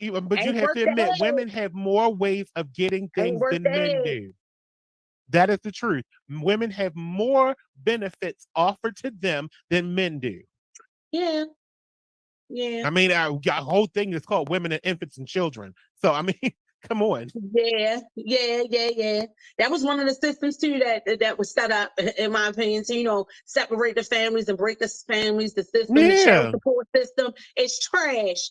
But you have to admit, women have more ways of getting things than men do. That is the truth. Women have more benefits offered to them than men do. Yeah. Yeah. I mean, our whole thing is called Women and Infants and Children. So I mean. Come on. Yeah. That was one of the systems too that was set up, in my opinion, to separate the families and break the families. The system, the child support system, is trash.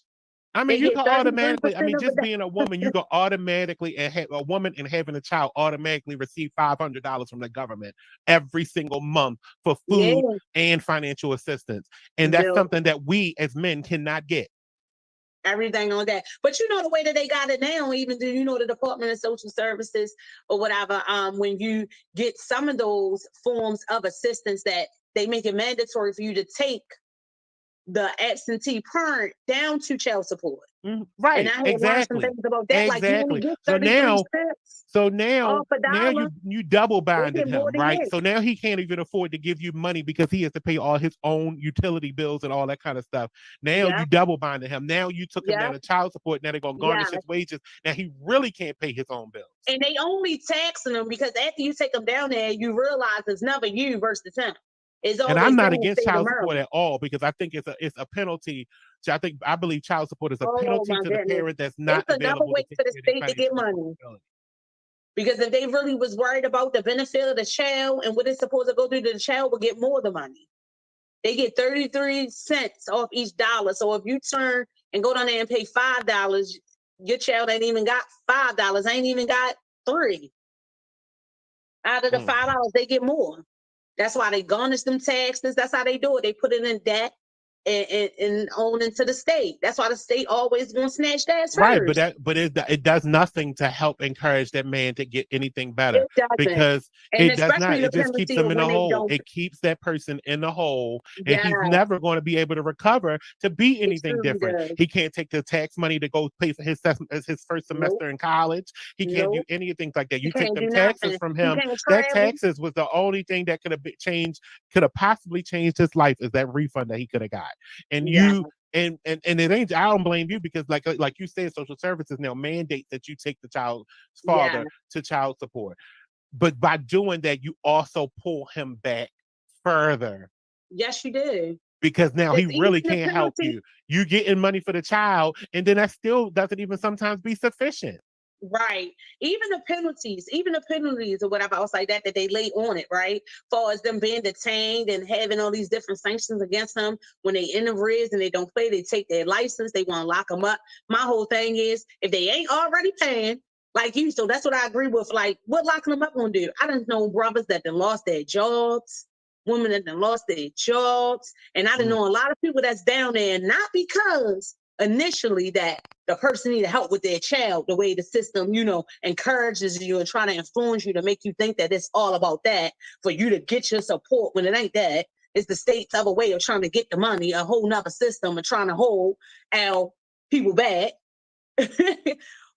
I mean, you can automatically. I mean, just that. being a woman, you can automatically and a woman and having a child automatically receive $500 from the government every single month for food Yeah, and financial assistance, and that's Bill, something that we as men cannot get. everything on that. But you know the way that they got it now, even do you know the Department of Social Services or whatever, when you get some of those forms of assistance that they make it mandatory for you to take the absentee parent down to child support. Right, And I had learned some exactly, things about that. Like you only exactly. get So 33 now, cents so now, off a now dollar. you double They binded get more him, than right? that. So now he can't even afford to give you money because he has to pay all his own utility bills and all that kind of stuff. Now Yeah, you double binded him. Now you took him yeah, down to child support. Now they're gonna yeah. garnish his wages. Now he really can't pay his own bills. And they only taxing them because after you take them down there, you realize it's never you versus him. It's And always I'm not them in the against state of child support Maryland. at all because I think it's a penalty. So I believe child support is a Oh penalty my to the goodness. parent that's not It's another available way to take for the care of their state to get financial money. responsibility. Because if they really was worried about the benefit of the child and what it's supposed to go through, the child would get more of the money. They get 33 cents off each dollar. So if you turn and go down there and pay $5, your child ain't even got $5, ain't even got $3. Out of the $5, they get more. That's why they garnish them taxes. That's how they do it. They put it in debt and own into the state. That's why the state always gonna snatch that Right, first. it does nothing to help encourage that man to get anything better It doesn't. because And it does not. especially the It just keeps penalty him of in a when they hole. don't. It keeps that person in the hole, and Yeah, he's never going to be able to recover to be it anything truly different. does. He can't take the tax money to go pay for his first Nope. semester in college. He can't do Nope. anything like that. You You take can't them do taxes nothing. from You him. can't That travel. taxes was the only thing that could have possibly changed his life. Is that refund that he could have got, and Yeah. you and it ain't. I don't blame you because like you said, social services now mandate that you take the child's Yeah. father to child support, but by doing that you also pull him back further Yes, you did. because now he It's even really the can't help penalty. you getting money for the child, and then that still doesn't even sometimes be sufficient. Right. Even the penalties or whatever else like that they lay on it, right? Far as them being detained and having all these different sanctions against them when they in the riz and they don't pay, they take their license, they want to lock them up. My whole thing is if they ain't already paying, like you, so that's what I agree with. Like, what locking them up gonna do? I done know brothers that done lost their jobs, women that done lost their jobs, and I done know a lot of people that's down there not because initially that the person need help with their child, the way the system, encourages you and trying to influence you to make you think that it's all about that for you to get your support when it ain't that. It's the state's other way of trying to get the money, a whole nother system and trying to hold our people back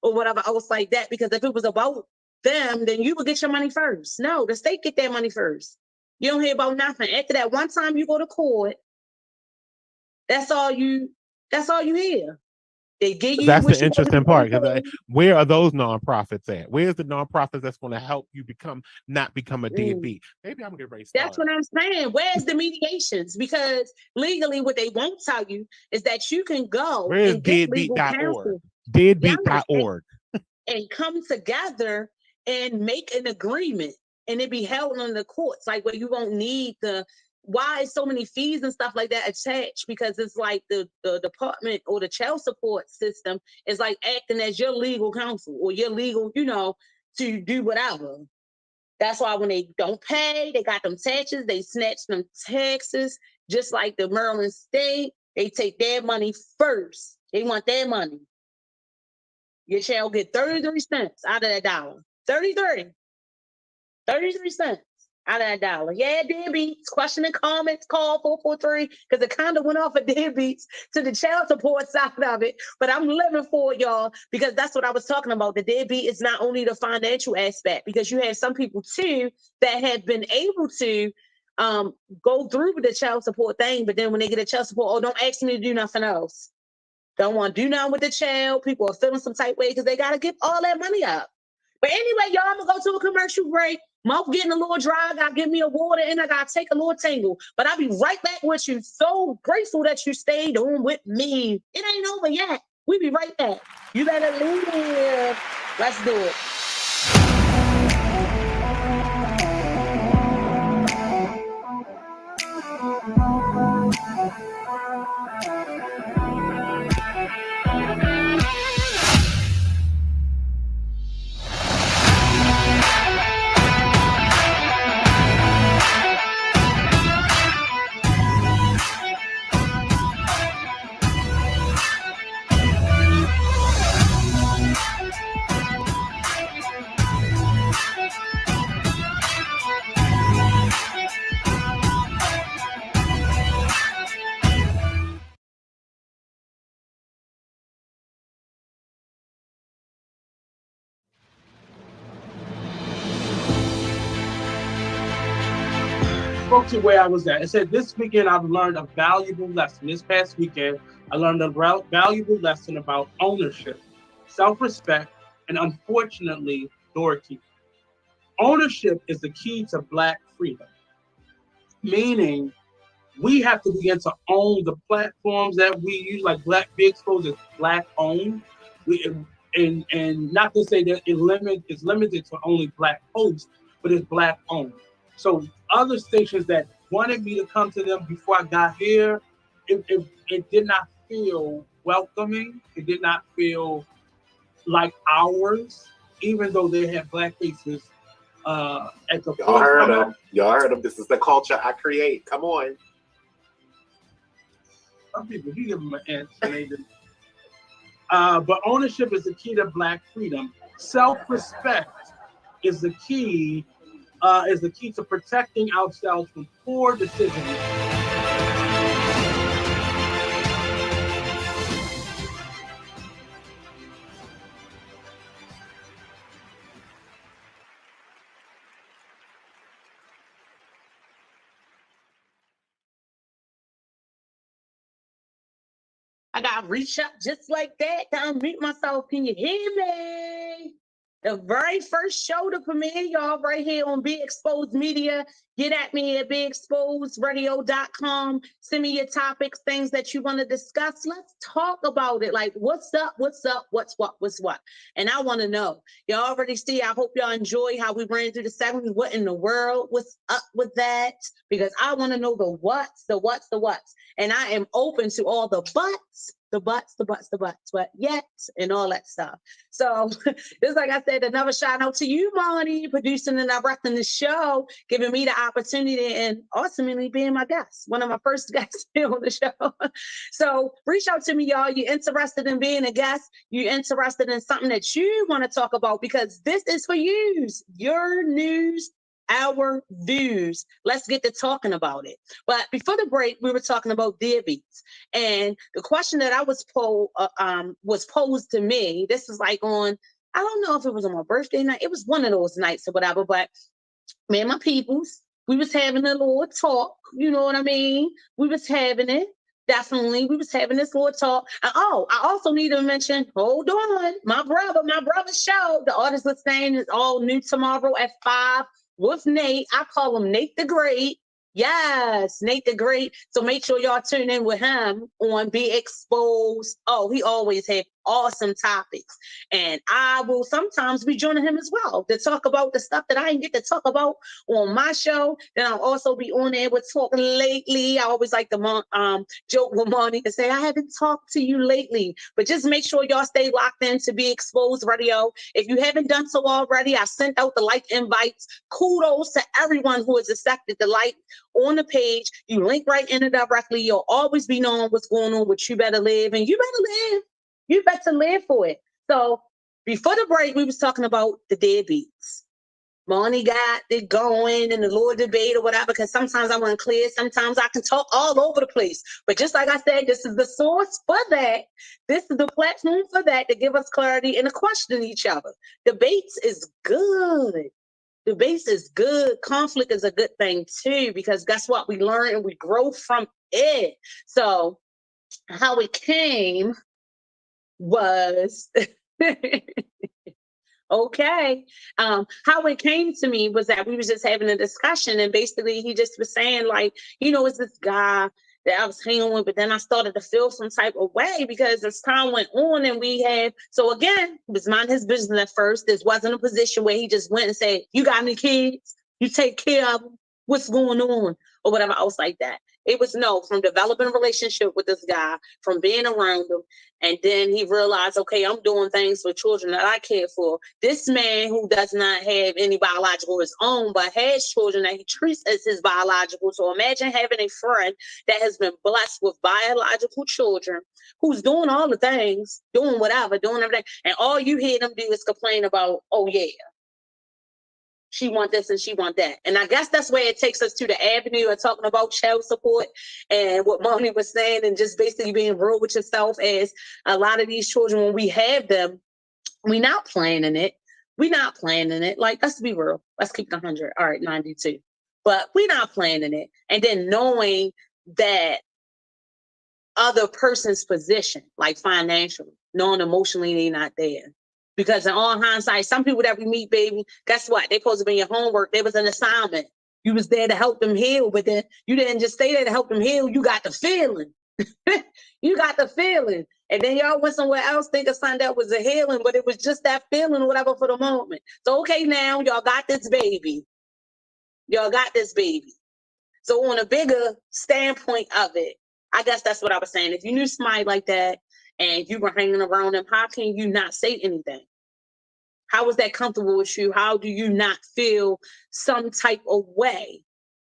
or whatever else like that. Because if it was about them, then you would get your money first. No, the state get their money first. You don't hear about nothing. After that one time you go to court, that's all you hear. They give you That's what the you interesting part because where are those nonprofits at? Where's the nonprofits that's going to help you not become a deadbeat? Maybe I'm gonna get ready to start. That's what I'm saying. Where's the mediations? Because legally, what they won't tell you is that you can go Where's and get legal counsel. Deadbeat.org. And come together and make an agreement and it be held on the courts, like where you won't need why is so many fees and stuff like that attached? Because it's like the department or the child support system is like acting as your legal counsel or your legal, to do whatever. That's why when they don't pay, they got them taxes, they snatch them taxes, just like the Maryland state, they take their money first. They want their money. Your child get 33 cents out of that dollar. 33 cents out of that dollar. Yeah, deadbeats. Question and comments, call 443, because it kind of went off of deadbeats to the child support side of it. But I'm living for it, y'all, because that's what I was talking about. The deadbeat is not only the financial aspect, because you have some people too that have been able to go through with the child support thing, but then when they get a child support, oh, don't ask me to do nothing else. Don't want to do nothing with the child. People are feeling some type way because they got to give all that money up. But anyway, y'all, I'm going to go to a commercial break. Mouth getting a little dry. I got to give me a water and I got to take a little tingle. But I'll be right back with you. So grateful that you stayed on with me. It ain't over yet. We'll be right back. You better live. Let's do it. spoke to where I was at. It said, this weekend I've learned a valuable lesson. This past weekend, I learned a valuable lesson about ownership, self-respect, and unfortunately, doorkeeping. Ownership is the key to Black freedom, meaning we have to begin to own the platforms that we use, like Be Exposed is Black owned. And not to say that it's limited to only Black hosts, but it's Black owned. So other stations that wanted me to come to them before I got here, it did not feel welcoming. It did not feel like ours, even though they had Black faces at the Y'all heard them. Y'all heard them. This is the culture I create. Come on. Some people, you give them an inch and they didn't. But ownership is the key to Black freedom. Self-respect is the key to protecting ourselves from poor decisions. I got to reach up just like that to unmute myself. Can you hear me? The very first show to premiere, y'all, right here on Be Exposed Media. Get at me at beexposedradio.com. Send me your topics, things that you want to discuss. Let's talk about it. Like, what's up? What's what? And I want to know. Y'all already see, I hope y'all enjoy how we ran through the segments. What in the world? What's up with that? Because I want to know the what's. And I am open to all the buts, but yet, and all that stuff. So just like I said, another shout out to you, Monty, producing and directing the show, giving me the opportunity and ultimately being my guest, one of my first guests here on the show. So reach out to me, y'all. You're interested in being a guest. You're interested in something that you want to talk about, because this is for you, your news, our views. Let's get to talking about it. But before the break, we were talking about deadbeats, and the question that I was posed to me. This is like on, I don't know if it was on my birthday night. It was one of those nights or whatever. But me and my peoples, we was having a little talk. You know what I mean? We was having it. Definitely, we was having this little talk. And I also need to mention, hold on, my brother's show, The Artist With Stain, is all new tomorrow at 5 with Nate. I call him Nate the Great. Yes, Nate the Great. So make sure y'all tune in with him on Be Exposed. Oh, he always have awesome topics. And I will sometimes be joining him as well to talk about the stuff that I didn't get to talk about on my show. Then I'll also be on there with Talking Lately. I always like to joke with Monty and say, I haven't talked to you lately. But just make sure y'all stay locked in to Be Exposed Radio. If you haven't done so already, I sent out the like invites. Kudos to everyone who has accepted the like on the page. You link right in it directly. You'll always be knowing what's going on with You Better Live, and you better live. You better live for it. So before the break, we was talking about the deadbeats. Monty got it going and the little debate or whatever, because sometimes I wasn't clear. Sometimes I can talk all over the place. But just like I said, this is the source for that. This is the platform for that, to give us clarity and to question each other. Debates is good. Debates is good. Conflict is a good thing too, because guess what? We learn and we grow from it. So how it came was okay. How it came to me was that we was just having a discussion, and basically he just was saying, like, it's this guy that I was hanging with, but then I started to feel some type of way because as time went on and so again, it was mind his business at first. This wasn't a position where he just went and said, you got any kids? You take care of them? What's going on? Or whatever else like that. It was from developing a relationship with this guy, from being around him. And then he realized, okay, I'm doing things for children that I care for. This man who does not have any biological of his own, but has children that he treats as his biological. So imagine having a friend that has been blessed with biological children, who's doing all the things, doing whatever, doing everything. And all you hear them do is complain about, oh yeah, she want this and she want that. And I guess that's where it takes us to the avenue of talking about child support and what Moni was saying, and just basically being real with yourself, as a lot of these children, when we have them, we're not planning it. We're not planning it. Like, let's be real. Let's keep it 100. All right, 92. but we're not planning it. And then knowing that other person's position, like financially, knowing emotionally they're not there. Because in all hindsight, some people that we meet, baby, guess what? They supposed to be your homework. There was an assignment. You was there to help them heal, but then you didn't just stay there to help them heal. You got the feeling. You got the feeling. And then y'all went somewhere else thinking something that was a healing, but it was just that feeling, whatever, for the moment. So, okay, now y'all got this baby. Y'all got this baby. So on a bigger standpoint of it, I guess that's what I was saying. If you knew somebody like that and you were hanging around them, how can you not say anything? How is that comfortable with you? How do you not feel some type of way?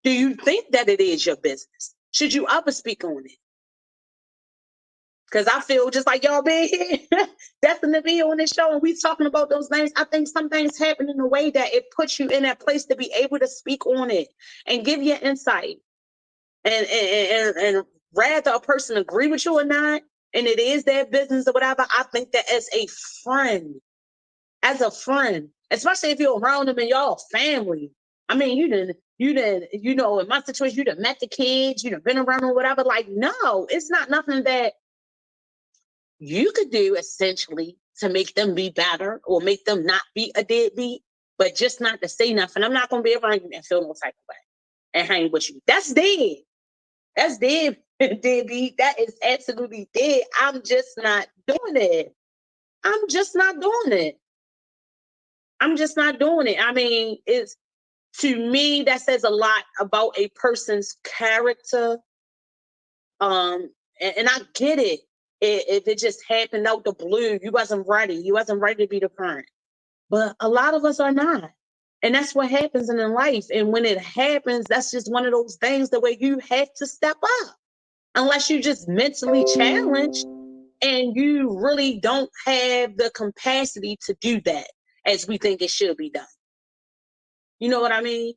Do you think that it is your business? Should you ever speak on it? Because I feel just like y'all being here, definitely on this show, and we talking about those things. I think some things happen in a way that it puts you in that place to be able to speak on it and give your insight. And rather a person agree with you or not, and it is their business or whatever, I think that as a friend, especially if you're around them and y'all family. I mean, you didn't, you know, in my situation, you done met the kids, you done been around them or whatever. Like, no, it's not nothing that you could do essentially to make them be better or make them not be a deadbeat, but just not to say nothing. I'm not going to be around you and feel no type of way and hang with you. That's dead. That's dead, deadbeat. That is absolutely dead. I'm just not doing it. I'm just not doing it. I'm just not doing it. I mean, it's, to me, that says a lot about a person's character. And I get it. If it just happened out the blue, you wasn't ready. You wasn't ready to be the parent. But a lot of us are not. And that's what happens in life. And when it happens, that's just one of those things the way you have to step up. Unless you're just mentally challenged and you really don't have the capacity to do that as we think it should be done. You know what I mean?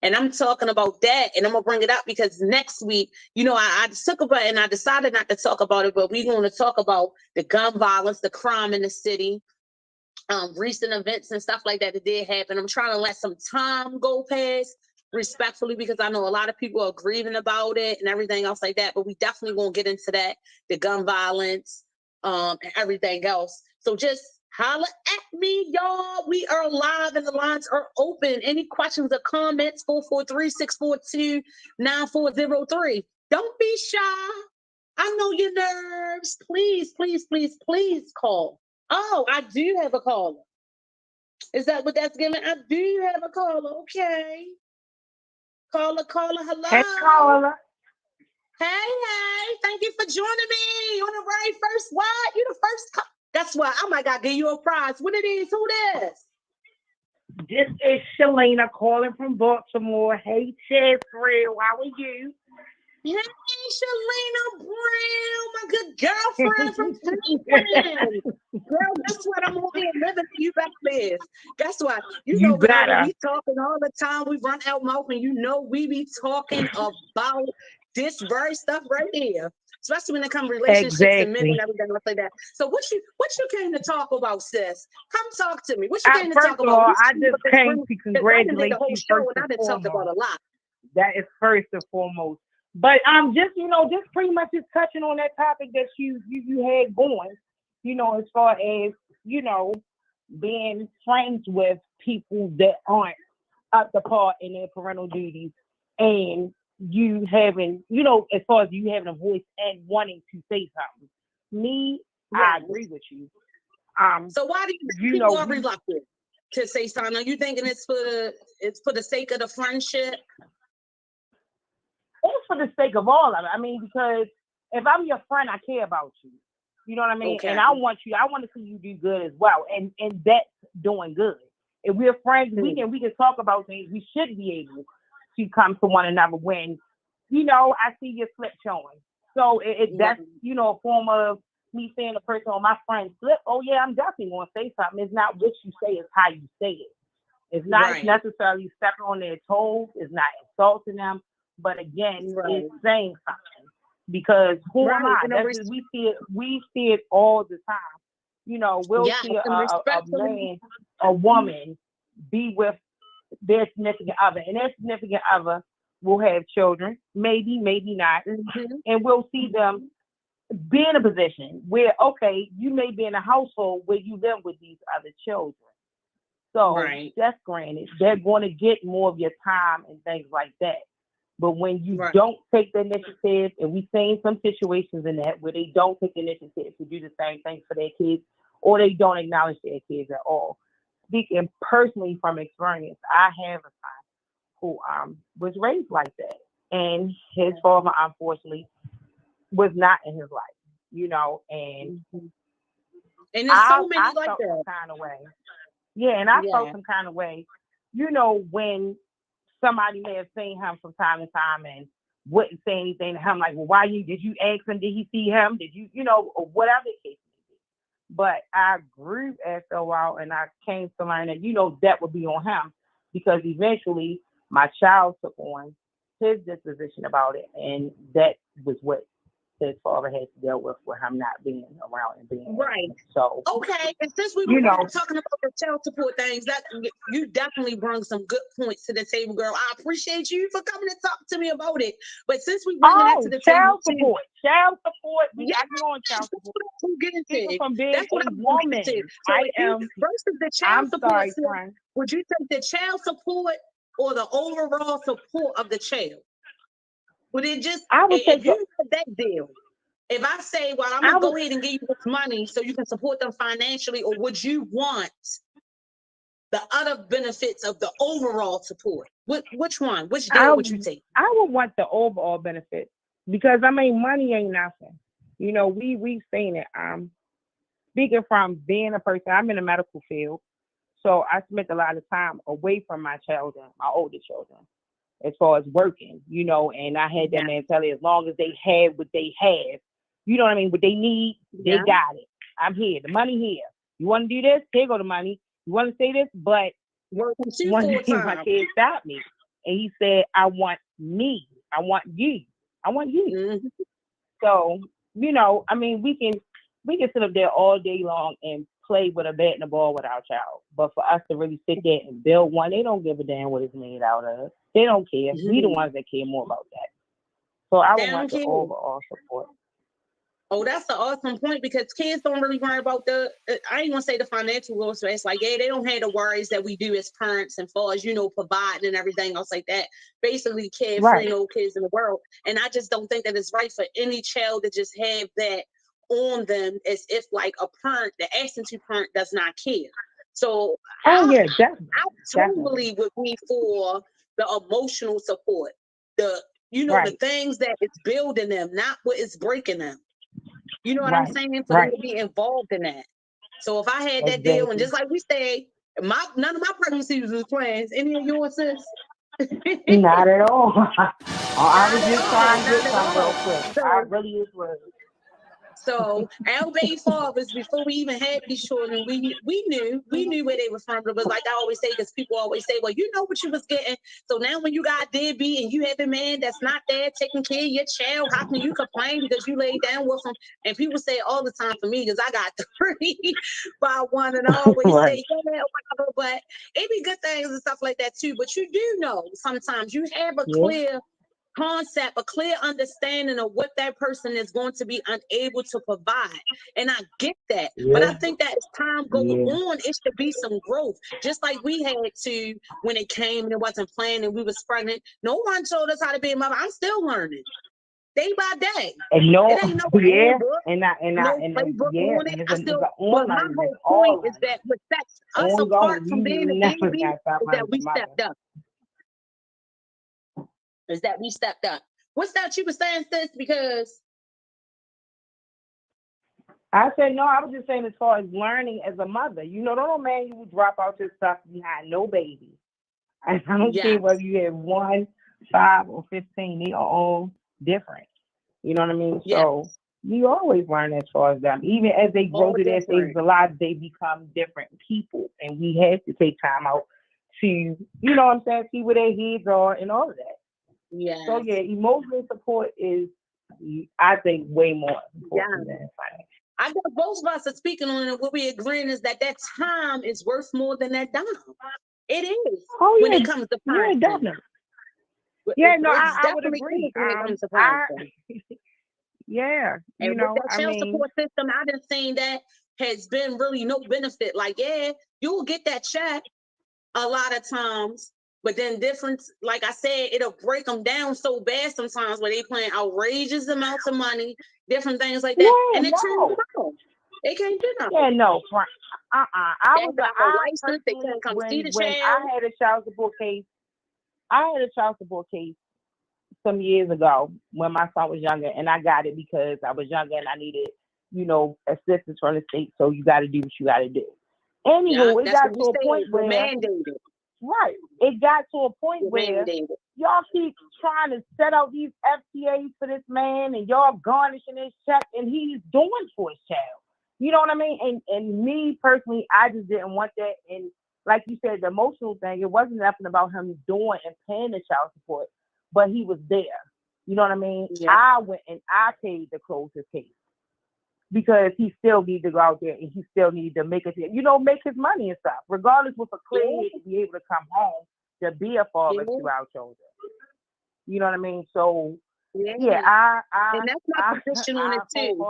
And I'm talking about that, and I'm going to bring it up because next week, you know, I took about it and I decided not to talk about it, but we're going to talk about the gun violence, the crime in the city, recent events and stuff like that did happen. I'm trying to let some time go past respectfully because I know a lot of people are grieving about it and everything else like that, but we definitely won't get into that, the gun violence and everything else. So just holla at me, y'all. We are live and the lines are open. Any questions or comments, 443-642-9403. Don't be shy. I know your nerves. Please, please, please, please call. Oh, I do have a caller. Is that what that's giving? I do have a caller. Okay. Caller, hello. Hey, caller. Hey. Thank you for joining me on the very first what? You the first call. That's why I might gotta give you a prize. What it is? Who this? This is Shalina calling from Baltimore. Hey, ChasReal, how are you? Hey, Shalina Brown, my good girlfriend from Cleveland. Girl, guess what? I'm over here living for you better live. Guess what? You know we talking all the time. We run out mouth and you know we be talking about this very stuff right here. Especially when it comes to relationships and men and everything like that. So what you came to talk about, sis? Come talk to me. What you came to talk about? First of all, I just came to congratulate you first and talked about a lot. That is first and foremost. But just pretty much just touching on that topic that you had going, as far as, being friends with people that aren't up to par in their parental duties and you having, as far as you having a voice and wanting to say something. Me, I agree with you. So why do you think people are reluctant to say something? Are you thinking it's for the sake of the friendship? It's for the sake of all of it. I mean, because if I'm your friend, I care about you. You know what I mean? Okay. And I want to see you do good as well. And that's doing good. If we're friends, we can talk about things. We should be able to come to one another when, I see your slip showing. So that's, a form of me saying a person on my friend's slip, oh yeah, I'm definitely going to say something. It's not what you say, it's how you say it. It's not necessarily stepping on their toes. It's not insulting them. But again, it's saying something. Because who am I? We see it all the time. We'll see a man, a woman be with their significant other, and their significant other will have children, maybe, maybe not, and we'll see them be in a position where, okay, you may be in a household where you live with these other children. So that's granted. They're going to get more of your time and things like that. But when you don't take the initiative, and we've seen some situations in that where they don't take the initiative to do the same thing for their kids, or they don't acknowledge their kids at all. Speaking personally from experience, I have a son who was raised like that. And his father, unfortunately, was not in his life, you know, and there's so many I like felt that. some kind of way. Yeah, and I felt some kind of way, you know, when somebody may have seen him from time to time and wouldn't say anything to him, like, well, did you ask him, did he see him? Did you, you know, or whatever the case may be. But I grew after a while, and I came to learn that, you know, that would be on him, because eventually my child took on his disposition about it, and that was what his father had to deal with him not being around and being right. So okay, and since we were talking about the child support things, that you definitely brought some good points to the table, girl. I appreciate you for coming to talk to me about it. But since we bringing that to the child table, child support, I get on child support. From being that's what a I'm woman, so I am versus the child support. Sorry, friend. Would you take the child support or the overall support of the child? Would it just, if you had that deal, if I say, well, I'm gonna go ahead and give you this money so you can support them financially, or would you want the other benefits of the overall support? Which one? Which deal would you take? I would want the overall benefits, because I mean, money ain't nothing. You know, we've seen it. Speaking from being a person, I'm in the medical field, so I spent a lot of time away from my children, my older children, as far as working, you know, and I had that mentality, as long as they have what they have, you know what I mean, what they need, they got it. I'm here, the money here. You want to do this? Here go the money. You want to say this? But one day my kid stopped me, and he said, I want me. I want you. I want you. So, you know, I mean, we can sit up there all day long and play with a bat and a ball with our child. But for us to really sit there and build one, they don't give a damn what it's made out of. They don't care. We the ones that care more about that. So I would want the overall support. Oh, that's an awesome point, because kids don't really worry about I ain't gonna say the financial aspect. Like, they don't have the worries that we do as parents, and far as, you know, providing and everything else like that. Basically, carefree, no kids in the world. And I just don't think that it's right for any child to just have that on them, as if like a parent, the absentee parent, does not care. So I totally would be for the emotional support, the things that it's building them, not what is breaking them. You know what I'm saying? For them to be involved in that. So if I had that deal, and just like we say, none of my pregnancies was plans. Any of yours, sis? Not at all. I was just trying to get some real quick. I really was. So our baby fathers, before we even had these children, we knew where they were from. But like I always say, because people always say, well, you know what you was getting. So now when you got deadbeat and you have a man that's not there taking care of your child, how can you complain because you laid down with him? And people say it all the time for me, because I got 3 by 1, and I always say, yeah, whatever. But it be good things and stuff like that too. But you do know sometimes you have a clear concept, a clear understanding of what that person is going to be unable to provide. And I get that. But I think that as time goes on, it should be some growth. Just like we had to when it came and it wasn't planned and we was pregnant. No one told us how to be a mother. I'm still learning. Day by day. And no, it ain't no playbook on it. But my whole point is that what sets us apart from being a baby is that we stepped up. Is that we stepped up. What's that you were saying, sis? Because I said, no, I was just saying as far as learning as a mother. You know, don't man you would drop out your stuff behind no baby. And I don't care whether you have 1, 5, or 15. They are all different. You know what I mean? Yes. So you always learn as far as them. Even as they grow to their stages of life, they become different people. And we have to take time out to, you know what I'm saying, see where their heads are and all of that. Yeah. So emotional support is, I think, way more important than financial. I guess both of us are speaking on it. What we agreeing is that time is worth more than that dime. It is. Oh, when yeah. it comes to parenting. Yeah, definitely. Yeah, no, It's I would definitely agree. when it comes to parenting. Yeah, And you with know, that I child mean, support system, I done seen that has been really no benefit. Like, yeah, you'll get that check a lot of times, but then different, like I said, it'll break them down so bad sometimes where they paying outrageous amounts of money, different things like that, yeah, and it turns no. around. They can't do nothing. Yeah, no, They ain't got no license. They can't come see the when child. I had a child support case, some years ago when my son was younger, and I got it because I was younger and I needed, assistance from the state. So you got to do what you got to do. Anywho, it got to a point where mandated. Right, it got to a point where y'all keep trying to set out these FTAs for this man, and y'all garnishing his check, and he's doing for his child. You know what I mean? And me personally, I just didn't want that. And like you said, the emotional thing, it wasn't nothing about him doing and paying the child support, but he was there. You know what I mean? Yeah. I went and I paid to close his case because he still needed to go out there and he still needed to make his money and stuff, regardless with a clear to be able to come home to be a father to our children. You know what I mean? So I and that's my position on it too.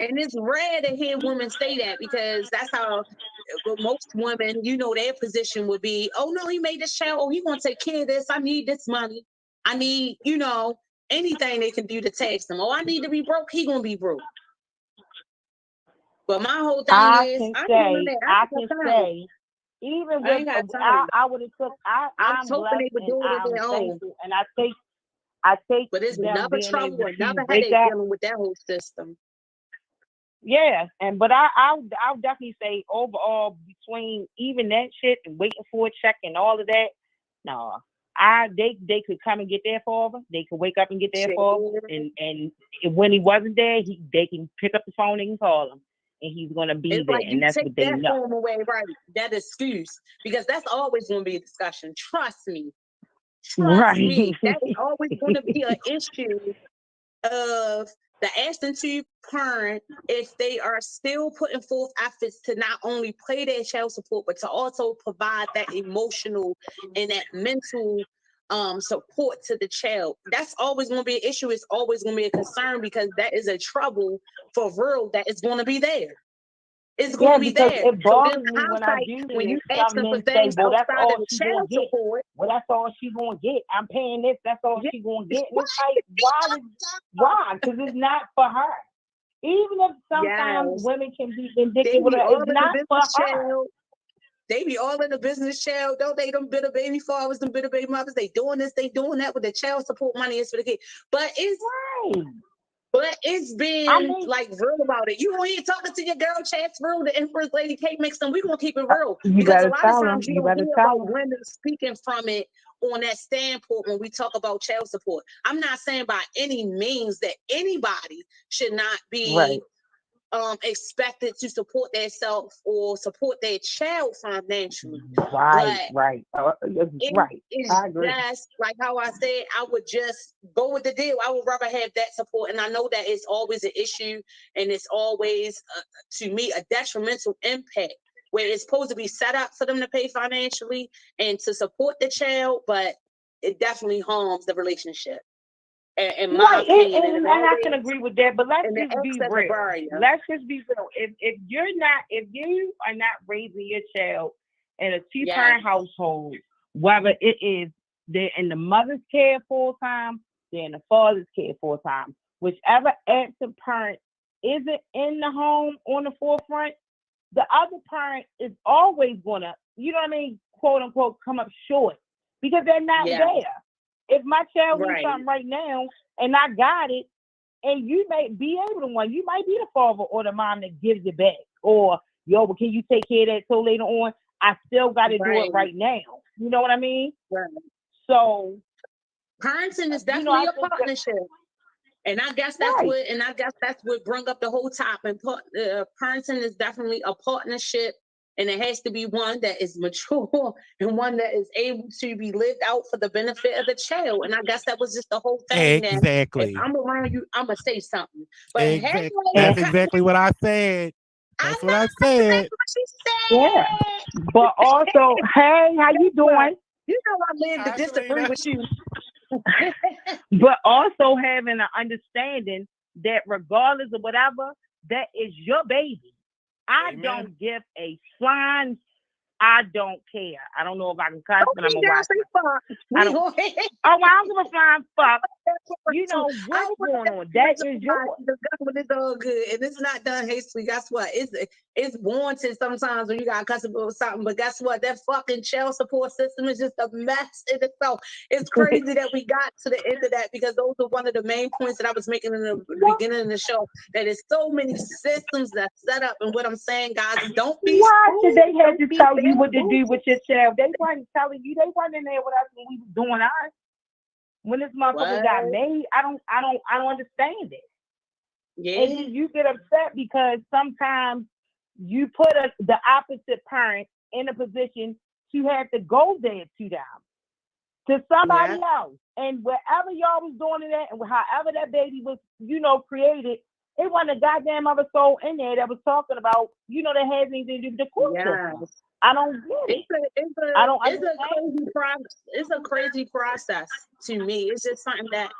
And it's rare to hear women say that because that's how most women, their position would be, oh, no, he made this child. Oh, he going to take care of this. I need this money. I need, anything they can do to tax him. Oh, I need to be broke. He going to be broke. But my whole thing I is, can say, even with, I would have took, I'm hoping they would do it on their own. And I take, but it's another trouble, another headache dealing with that whole system. Yeah, but I'll definitely say overall between even that shit and waiting for a check and all of that, no, they could come and get their father. They could wake up and get their father, and when he wasn't there, they can pick up the phone and call him, and he's gonna be it's there. Like and that's what they know. Form away, right? That excuse, because that's always going to be a discussion. Trust me. That is always going to be an issue of the absentee parent if they are still putting forth efforts to not only pay their child support, but to also provide that emotional and that mental support to the child. That's always going to be an issue. It's always going to be a concern because that is a trouble for real that is going to be there. It's going to be there. It bothers me when I do when you ask them for things outside of the child support. Well, that's all she's going to get. I'm paying this. That's all she's going to get. It's like, why? Because it's not for her. Even if sometimes women can be vindictive with her, it's not for her. They be all in the business, child. Don't they? Them bitter baby fathers, them bitter baby mothers. They doing this, they doing that with the child support money is for the kid. But it's right. But it's been real about it. You ain't talking to your girl, ChasReal, the Empress Lady Cake Mix, and we're gonna keep it real. Because a lot of times you don't hear about women speaking from it on that standpoint when we talk about child support. I'm not saying by any means that anybody should not be expected to support themselves or support their child financially. Right. It's I agree. just like how I said, I would just go with the deal. I would rather have that support. And I know that it's always an issue and it's always, to me, a detrimental impact where it's supposed to be set up for them to pay financially and to support the child, but it definitely harms the relationship. In my opinion, and I can agree with that, but let's just be real. Let's just be real. If you are not raising your child in a two-parent household, whether it is they're in the mother's care full time, they're in the father's care full time, whichever absent parent isn't in the home on the forefront, the other parent is always gonna, quote unquote, come up short because they're not there. If my child needs something right now and I got it, and you may be able to you might be the father or the mom that gives it back. Or, but can you take care of that so later on? I still got to do it right now. You know what I mean? Right. So parenting is definitely a partnership. And I guess that's what bring up the whole topic. Parenting is definitely a partnership. And it has to be one that is mature and one that is able to be lived out for the benefit of the child. And I guess that was just the whole thing. Exactly. If I'm around you, I'm going to say something. But that's exactly what I said. That's what I said. Yeah. But also, hey, how you doing? You know I live to disagree with you. But also having an understanding that regardless of whatever, that is your baby. I don't give a flying. I don't care. I don't know if I can cuss, but I'm gonna watch it. I don't. Oh, well, I don't give a flying fuck. You know what's going on. That is yours. It's all good, and it's not done hastily. Guess what? It's warranted sometimes when you got cuss about something. But guess what? That fucking child support system is just a mess in itself. It's crazy that we got to the end of that because those are one of the main points that I was making in the beginning of the show. That is so many systems that set up, and what I'm saying, guys, don't be. Why did they have to tell you what to do with your child? They weren't telling you. They weren't in there with us when we was doing ours. When this motherfucker got made, I don't understand it. Yeah. And then you get upset because sometimes you put the opposite parent in a position to have to go there to them, to somebody else. And wherever y'all was doing it at, and however that baby was, created, it wasn't a goddamn other soul in there that was talking about, that has anything to do with the court system. I don't get it. It's a crazy process to me. It's just something that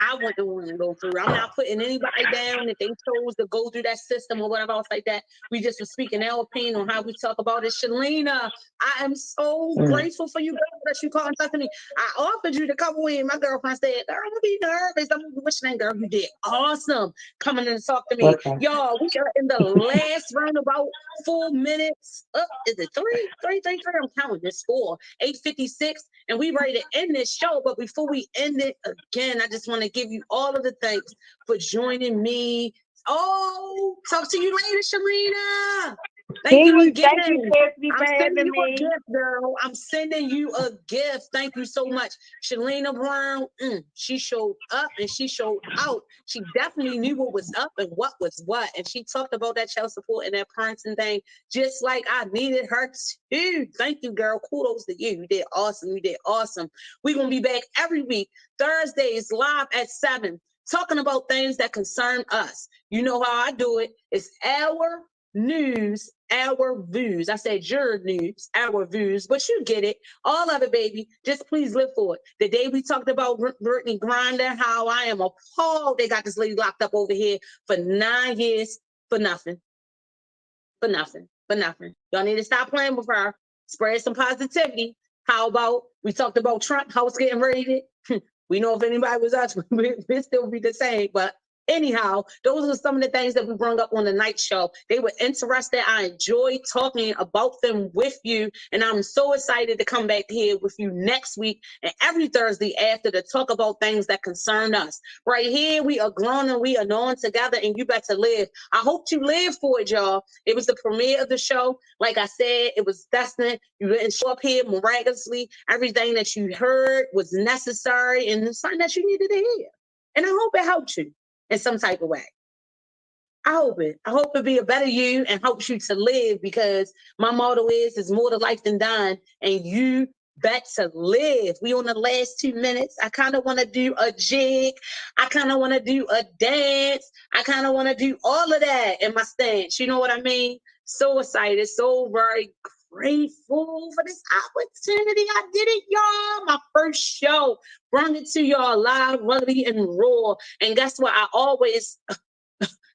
I want to go through. I'm not putting anybody down if they chose to go through that system or whatever else like that. We just were speaking our opinion on how we talk about it. Shalina, I am so grateful for you, girl, that you called and talked to me. I offered you to come in. My girlfriend said, girl, don't be nervous. I'm wishing that girl, you did awesome coming in and talk to me. Okay. Y'all, we are in the last round, about 4 minutes. Is it 3? I'm counting this 4. 8:56, and we ready to end this show. But before we end it again, I just want to give you all of the thanks for joining me. Oh, talk to you later, Shalina. Thank you again. Thank you, Tiffany, for having me. A gift, girl. I'm sending you a gift. Thank you so much. Shalina Brown, she showed up and she showed out. She definitely knew what was up and what was what. And she talked about that child support and that parenting thing just like I needed her to. Thank you, girl. Kudos to you. You did awesome. We're going to be back every week, Thursdays, live at 7, talking about things that concern us. You know how I do it. It's our news, our views. I said your news, our views, but you get it. All of it, baby. Just please live for it. The day we talked about Brittany Griner, how I am appalled they got this lady locked up over here for 9 years for nothing. Y'all need to stop playing with her. Spread some positivity. How about we talked about Trump, how it's getting raided? We know if anybody was us, we'd still be the same, but anyhow, those are some of the things that we brought up on the night show. They were interested. I enjoyed talking about them with you. And I'm so excited to come back here with you next week and every Thursday after to talk about things that concern us. Right here, we are grown and we are known together, and you better live. I hope you live for it, y'all. It was the premiere of the show. Like I said, it was destined. You didn't show up here miraculously. Everything that you heard was necessary and something that you needed to hear. And I hope it helped you in some type of way. I hope it be a better you and helps you to live, because my motto is more to life than dying, and you better live. We on the last 2 minutes. I kind of want to do a jig. I kind of want to do a dance. I kind of want to do all of that in my stance. You know what I mean? So excited, so very grateful for this opportunity. I did it, y'all. My first show. Brought it to y'all live, ruggedy, and raw. And guess what? I always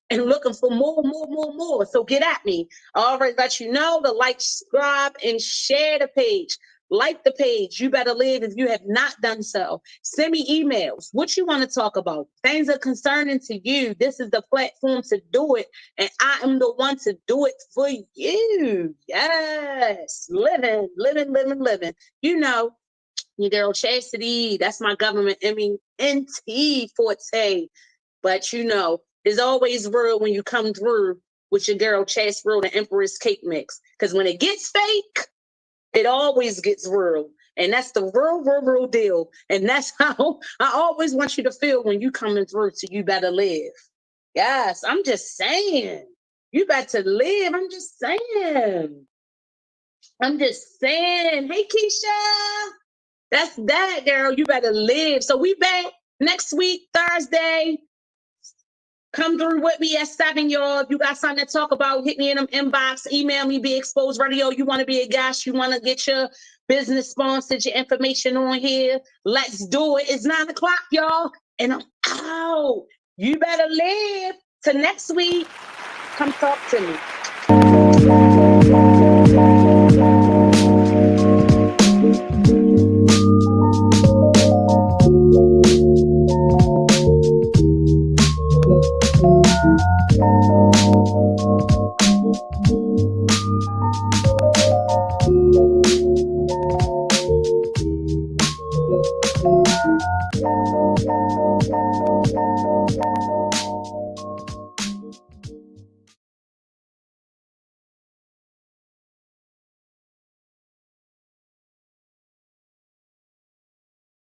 am looking for more. So get at me. I already let you know to like, subscribe, and share the page. Like the page. You better live if you have not done so. Send me emails. What you want to talk about? Things are concerning to you. This is the platform to do it. And I am the one to do it for you. Yes. Living. You know, your girl Chastity. That's my government MENT forte. But you know, it's always real when you come through with your girl ChasReal, the Empress Cake Mix. Because when it gets fake, it always gets real. And that's the real deal. And that's how I always want you to feel when you coming through. So you better live. Yes, I'm just saying. You better live. I'm just saying. Hey, Keisha. That's that, girl. You better live. So we back next week, Thursday. Come through with me at 7, y'all. If you got something to talk about, hit me in them inbox. Email me, Be Exposed Radio. You want to be a guest. You want to get your business sponsored, your information on here. Let's do it. It's 9 o'clock, y'all. And I'm out. You better live. Till next week. Come talk to me.